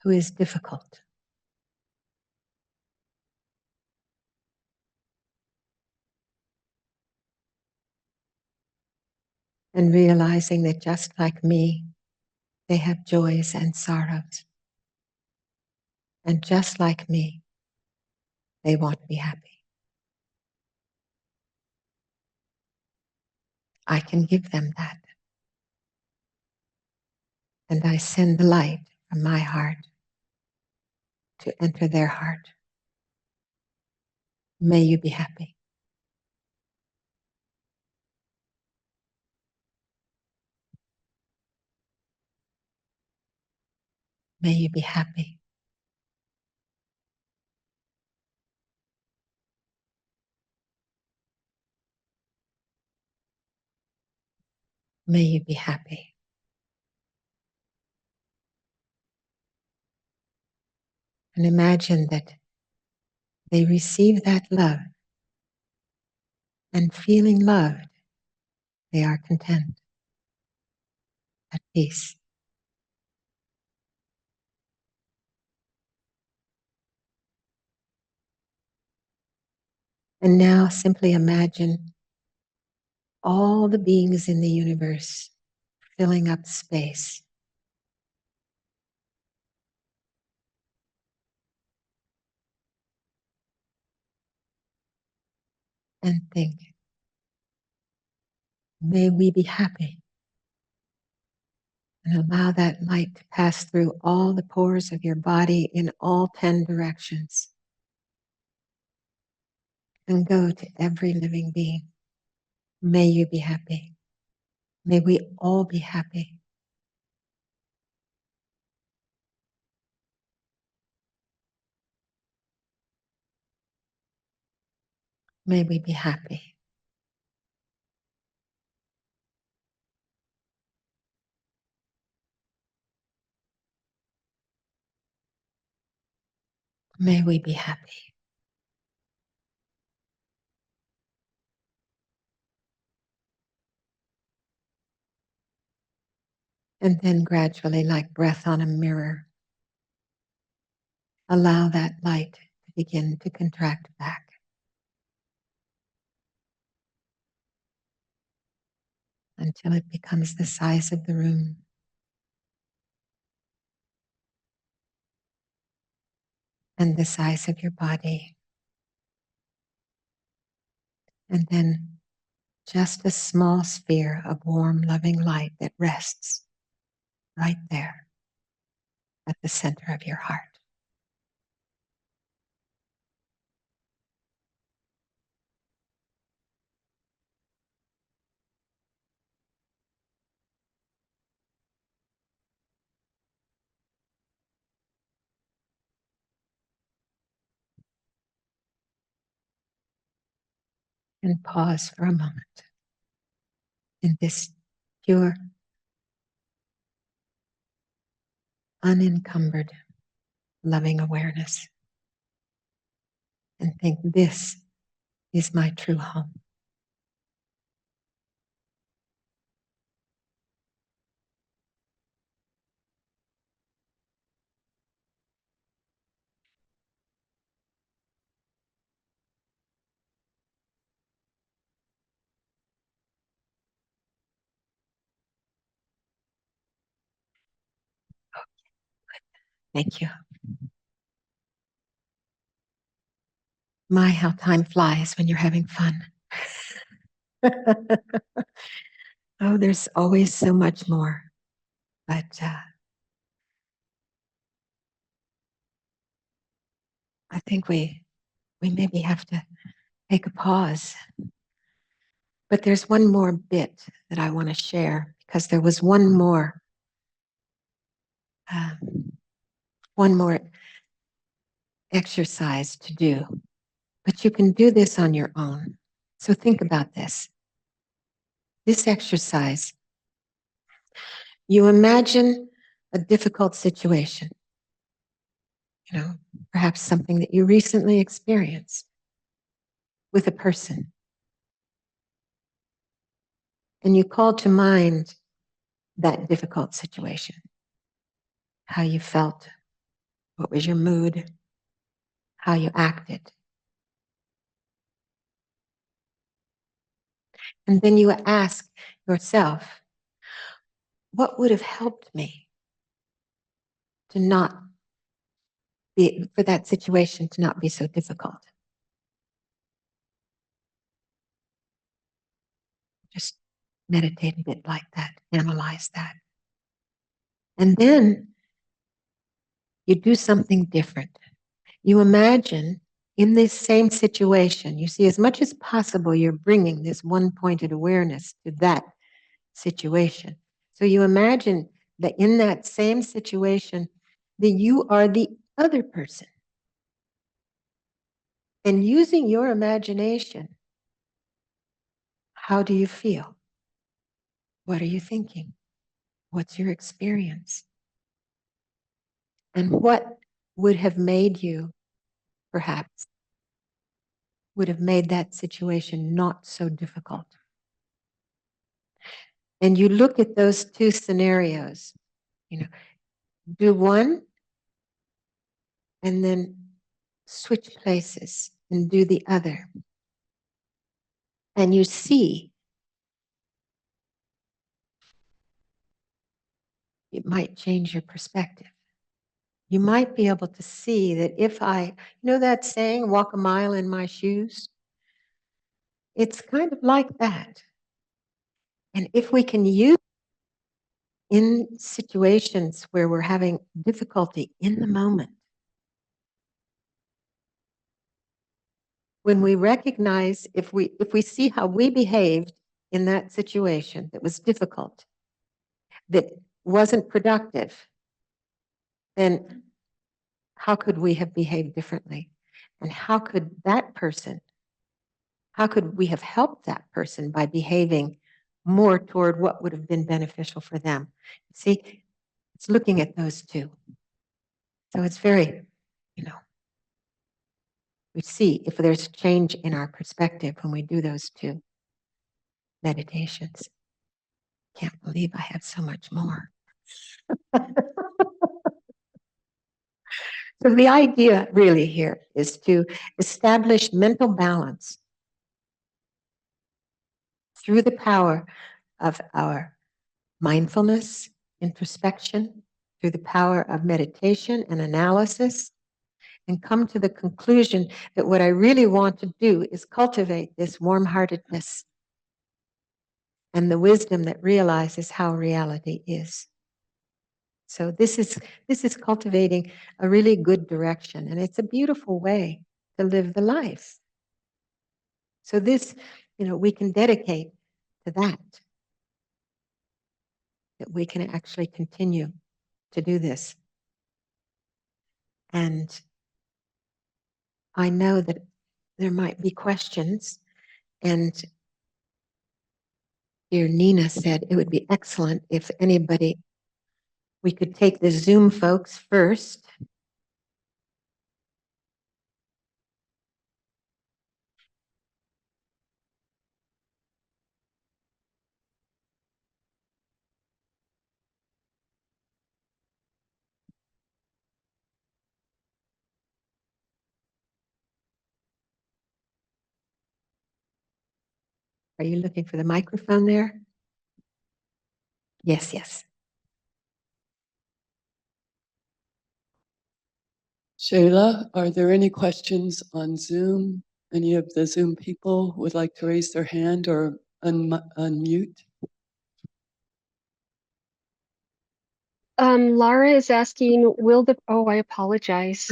who is difficult. And realizing that just like me, they have joys and sorrows. And just like me, they want to be happy. I can give them that. And I send the light from my heart to enter their heart. May you be happy. May you be happy. May you be happy. And imagine that they receive that love, and feeling loved, they are content, at peace. And now simply imagine all the beings in the universe filling up space. And think, may we be happy. And allow that light to pass through all the pores of your body in all 10 directions. And go to every living being. May you be happy. May we all be happy. May we be happy. May we be happy. And then gradually, like breath on a mirror, allow that light to begin to contract back. Until it becomes the size of the room. And the size of your body. And then just a small sphere of warm, loving light that rests right there at the center of your heart. And pause for a moment in this pure, unencumbered, loving awareness. And think, this is my true home. Thank you. My, how time flies when you're having fun. Oh, there's always so much more. But I think we maybe have to take a pause. But there's one more bit that I want to share, because there was um, one more exercise to do. But you can do this on your own. So think about this. This exercise, you imagine a difficult situation, perhaps something that you recently experienced with a person. And you call to mind that difficult situation, how you felt, what was your mood, how you acted. And then you ask yourself, what would have helped me to not be, for that situation to not be so difficult? Just meditate a bit like that, analyze that. And then you do something different. You imagine in this same situation, you see, as much as possible, you're bringing this one-pointed awareness to that situation. So you imagine that in that same situation, that you are the other person. And using your imagination, how do you feel? What are you thinking? What's your experience? And what would have made you, perhaps, would have made that situation not so difficult? And you look at those two scenarios, do one and then switch places and do the other. And you see, it might change your perspective. You might be able to see that if that saying, walk a mile in my shoes? It's kind of like that. And if we can use in situations where we're having difficulty in the moment, when we recognize, if we see how we behaved in that situation that was difficult, that wasn't productive, then how could we have behaved differently? And how could we have helped that person by behaving more toward what would have been beneficial for them? See, it's looking at those two. So it's very, we see if there's change in our perspective when we do those two meditations. Can't believe I have so much more. So the idea really here is to establish mental balance through the power of our mindfulness, introspection, through the power of meditation and analysis, and come to the conclusion that what I really want to do is cultivate this warmheartedness and the wisdom that realizes how reality is. So this is cultivating a really good direction, and it's a beautiful way to live the life. So this, we can dedicate to that we can actually continue to do this. And I know that there might be questions, And dear Nina said it would be excellent if anybody, we could take the Zoom folks first. Are you looking for the microphone there? Yes, yes. Shayla, are there any questions on Zoom? Any of the Zoom people would like to raise their hand or unmute? Lara is asking, I apologize.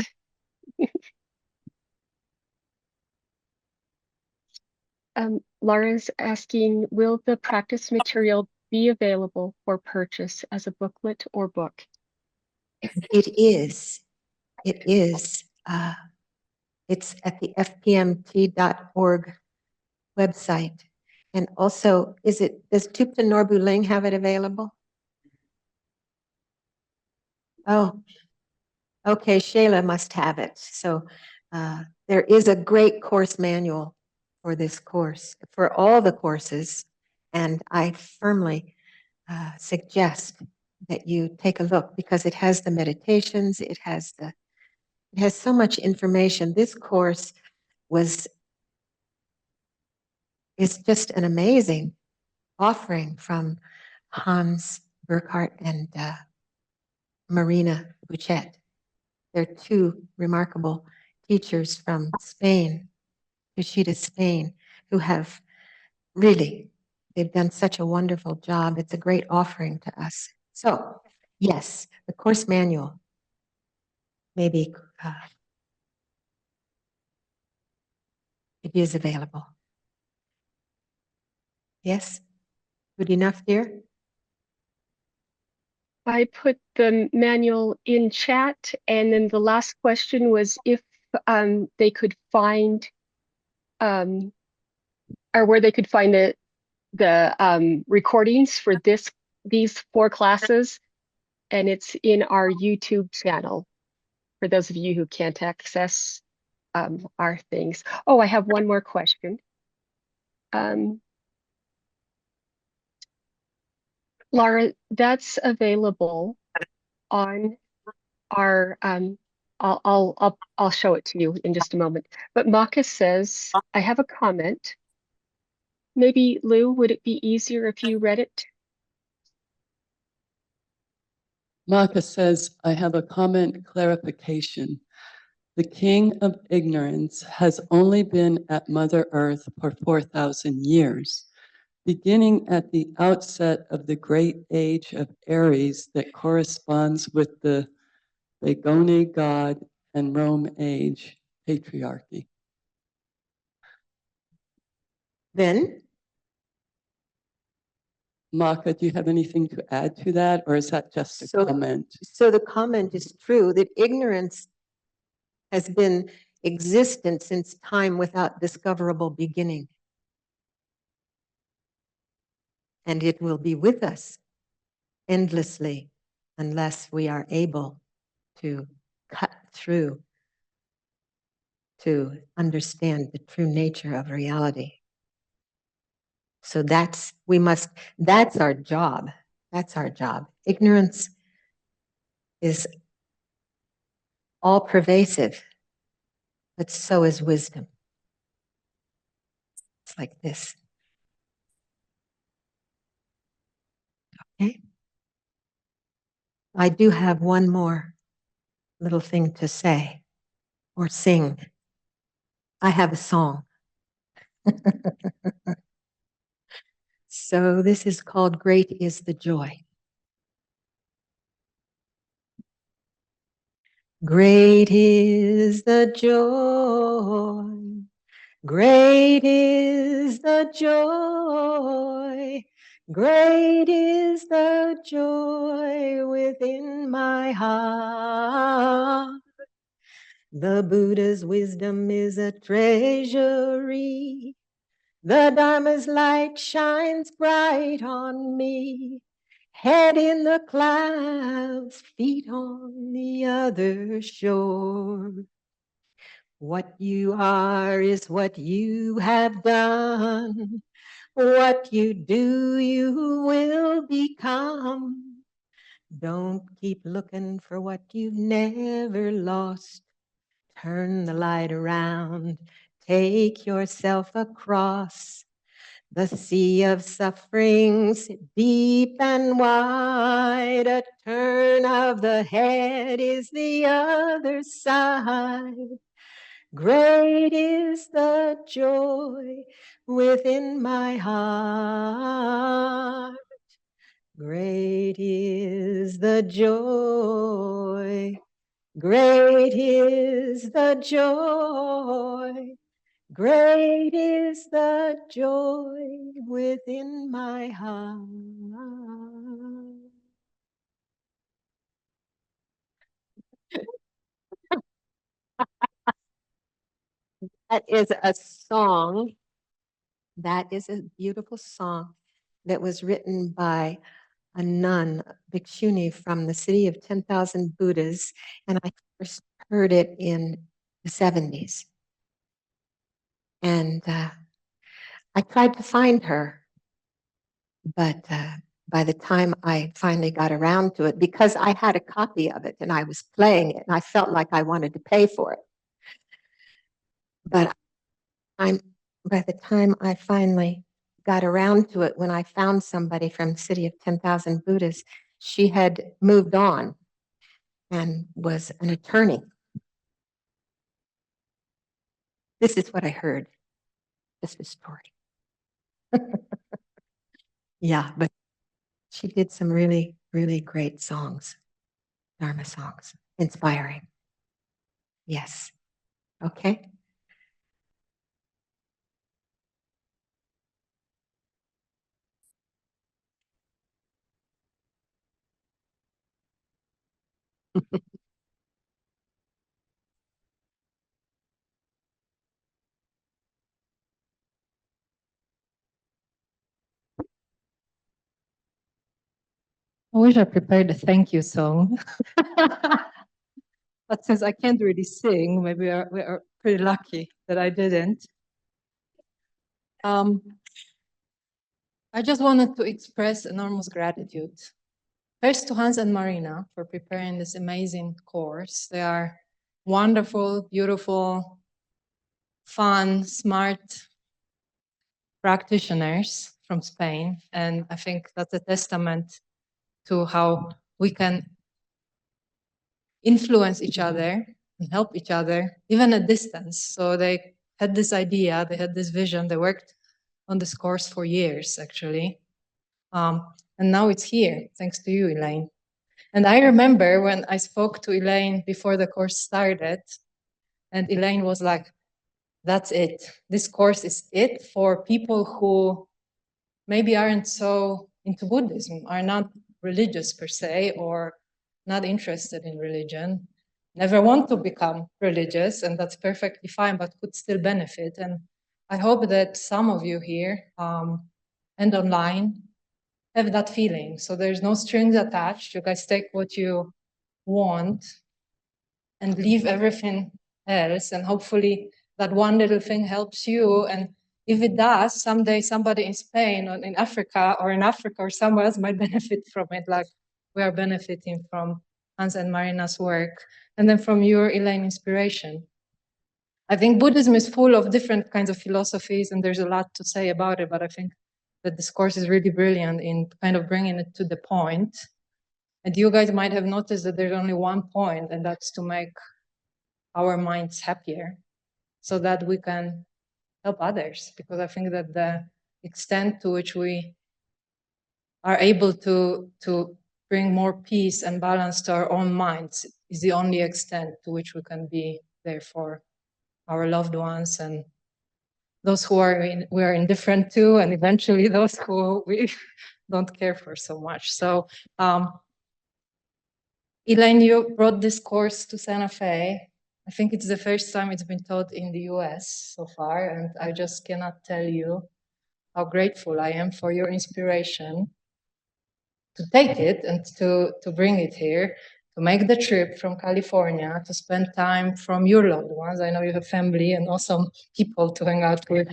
Lara is asking, will the practice material be available for purchase as a booklet or book? It is. It is. It's at the fpmt.org website. And also, does Thupten Norbu Ling have it available? Oh, okay, Shayla must have it. So there is a great course manual for this course, for all the courses. And I firmly suggest that you take a look because it has the meditations, it has so much information. This course is just an amazing offering from Hans Burkhardt and Marina Buchet. They're two remarkable teachers from Spain, Cushita, Spain, who have really, they've done such a wonderful job. It's a great offering to us. So, yes, the course manual, maybe it is available. Yes? Good enough, dear? I put the manual in chat, and then the last question was if they could find or where they could find the recordings for these 4 classes, and it's in our YouTube channel for those of you who can't access our things. Oh, I have one more question. Laura, that's available on our I'll show it to you in just a moment. But Maka says, I have a comment. Maybe Lou, would it be easier if you read it? Maka says, I have a comment clarification. The king of ignorance has only been at Mother Earth for 4,000 years, beginning at the outset of the great age of Aries that corresponds with the Begone God and Rome age patriarchy. Then, Maka, do you have anything to add to that, or is that just a comment? So the comment is true that ignorance has been existent since time without discoverable beginning. And it will be with us endlessly unless we are able to cut through to understand the true nature of reality. So that's our job. That's our job. Ignorance is all pervasive, but so is wisdom. It's like this. Okay. I do have one more little thing to say or sing. I have a song. So this is called Great is the Joy. Great is the joy. Great is the joy. Great is the joy within my heart. The Buddha's wisdom is a treasury The Dharma's light shines bright on me. Head in the clouds, feet on the other shore. What you are is what you have done. What you do, you will become. Don't keep looking for what you've never lost. Turn the light around. Take yourself across the sea of sufferings, deep and wide. A turn of the head is the other side. Great is the joy within my heart. Great is the joy. Great is the joy. Great is the joy within my heart. That is a song. That is a beautiful song that was written by a nun, Bhikshuni from the city of 10,000 Buddhas, and I first heard it in the 70s. And I tried to find her, but by the time I finally got around to it, because I had a copy of it and I was playing it, and I felt like I wanted to pay for it. But by the time I finally got around to it, when I found somebody from the city of 10,000 Buddhas, she had moved on and was an attorney. This is what I heard, just a story. Yeah, but she did some really, really great songs, Dharma songs, inspiring. Yes. Okay. I wish I prepared a thank you song. But since I can't really sing, maybe we are pretty lucky that I didn't. I just wanted to express enormous gratitude. First to Hans and Marina for preparing this amazing course. They are wonderful, beautiful, fun, smart practitioners from Spain. And I think that's a testament to how we can influence each other and help each other, even at distance. So they had this idea, they had this vision, they worked on this course for years, actually. And now it's here, thanks to you, Elaine. And I remember when I spoke to Elaine before the course started, and Elaine was like, that's it. This course is it for people who maybe aren't so into Buddhism, are not religious per se, or not interested in religion, never want to become religious, and that's perfectly fine, but could still benefit. And I hope that some of you here and online have that feeling. So there's no strings attached. You guys take what you want and leave everything else. And hopefully that one little thing helps you. And if it does, someday somebody in Spain or in Africa or somewhere else might benefit from it, like we are benefiting from Hans and Marina's work, and then from your, Elaine, inspiration. I think Buddhism is full of different kinds of philosophies, and there's a lot to say about it, but I think that this course is really brilliant in kind of bringing it to the point. And you guys might have noticed that there's only one point, and that's to make our minds happier so that we can help others. Because I think that the extent to which we are able to bring more peace and balance to our own minds is the only extent to which we can be there for our loved ones and those who we are indifferent to, and eventually those who we don't care for so much. So Elaine, you brought this course to Santa Fe. I think it's the first time it's been taught in the US so far, and I just cannot tell you how grateful I am for your inspiration to take it and to bring it here, to make the trip from California, to spend time from your loved ones. I know you have family and awesome people to hang out with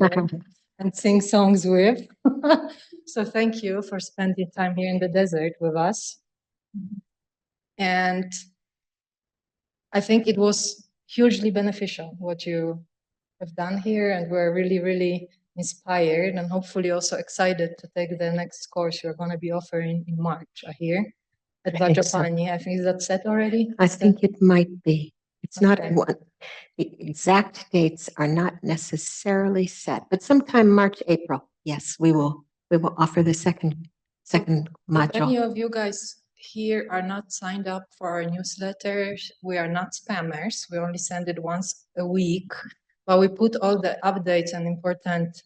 and sing songs with. So thank you for spending time here in the desert with us. And I think it was hugely beneficial what you have done here, and we're really, really inspired and hopefully also excited to take the next course you're going to be offering in March, I hear, at I think so. Vajrapani. I think is that set already? I think it might be. It's not Okay. one. The exact dates are not necessarily set, but sometime March, April. Yes, we will offer the second If any module. of you guys here are not signed up for our newsletter, we are not spammers. We only send it once a week, but we put all the updates and important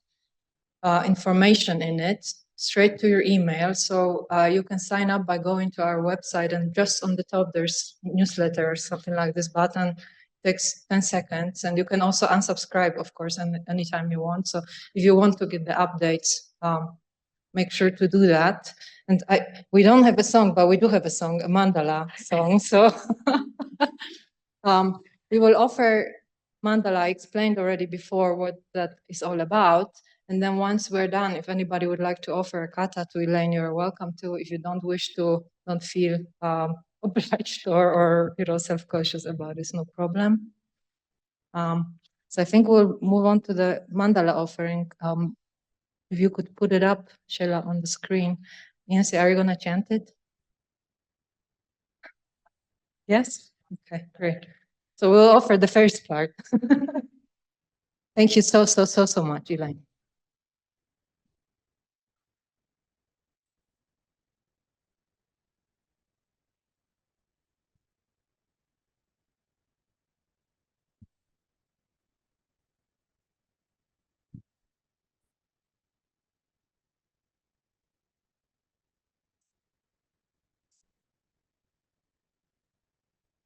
information in it straight to your email. So you can sign up by going to our website, and just on the top there's newsletter or something like this button. It takes 10 seconds, and you can also unsubscribe, of course, anytime you want. So if you want to get the updates, make sure to do that. And we don't have a song, but we do have a song, a mandala song. So we will offer mandala. I explained already before what that is all about. And then once we're done, if anybody would like to offer a kata to Elaine, you're welcome to. If you don't wish to, don't feel obliged or self-conscious about it, it's no problem. So I think we'll move on to the mandala offering. If you could put it up, Sheila, on the screen. Nancy, are you going to chant it? Yes? Okay, great. So we'll offer the first part. Thank you so much, Elaine.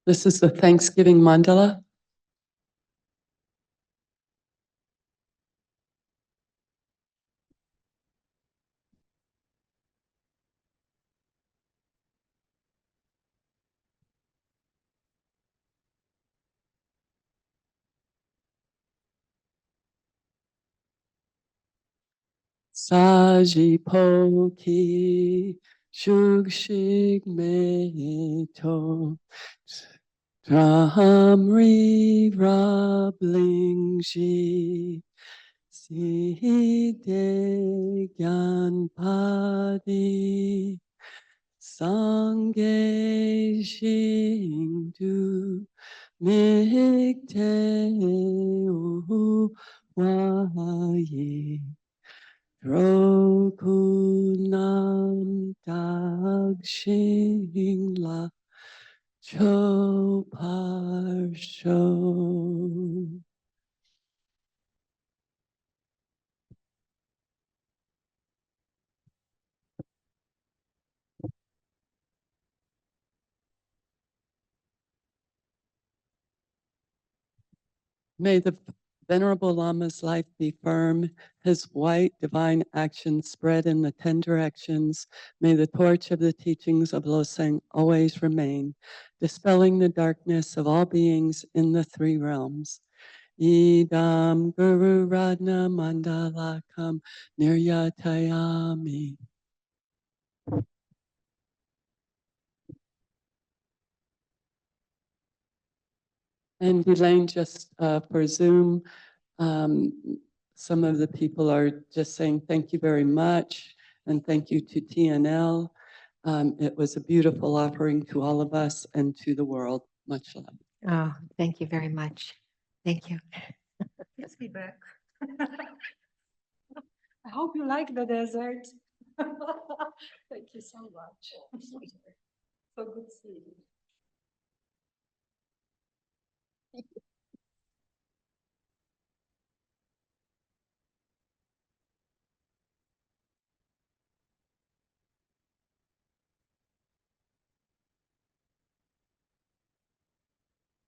This is the Thanksgiving mandala. Sajipoki shugshig meto Dramri rablingji Side Gyanpadi Sange Shingdu Mikte Waye Drokunam Dagshingla Choparsho. May the Venerable Lama's life be firm, his white divine action spread in the 10 directions. May the torch of the teachings of Losang always remain, dispelling the darkness of all beings in the 3 realms. Idam Guru Radna Mandalakam Niryatayami. And Elaine, just for Zoom, some of the people are just saying thank you very much, and thank you to TNL. It was a beautiful offering to all of us and to the world. Much love. Oh, thank you very much. Thank you. Let's be back. I hope you like the desert. Thank you so much. So good seeing you.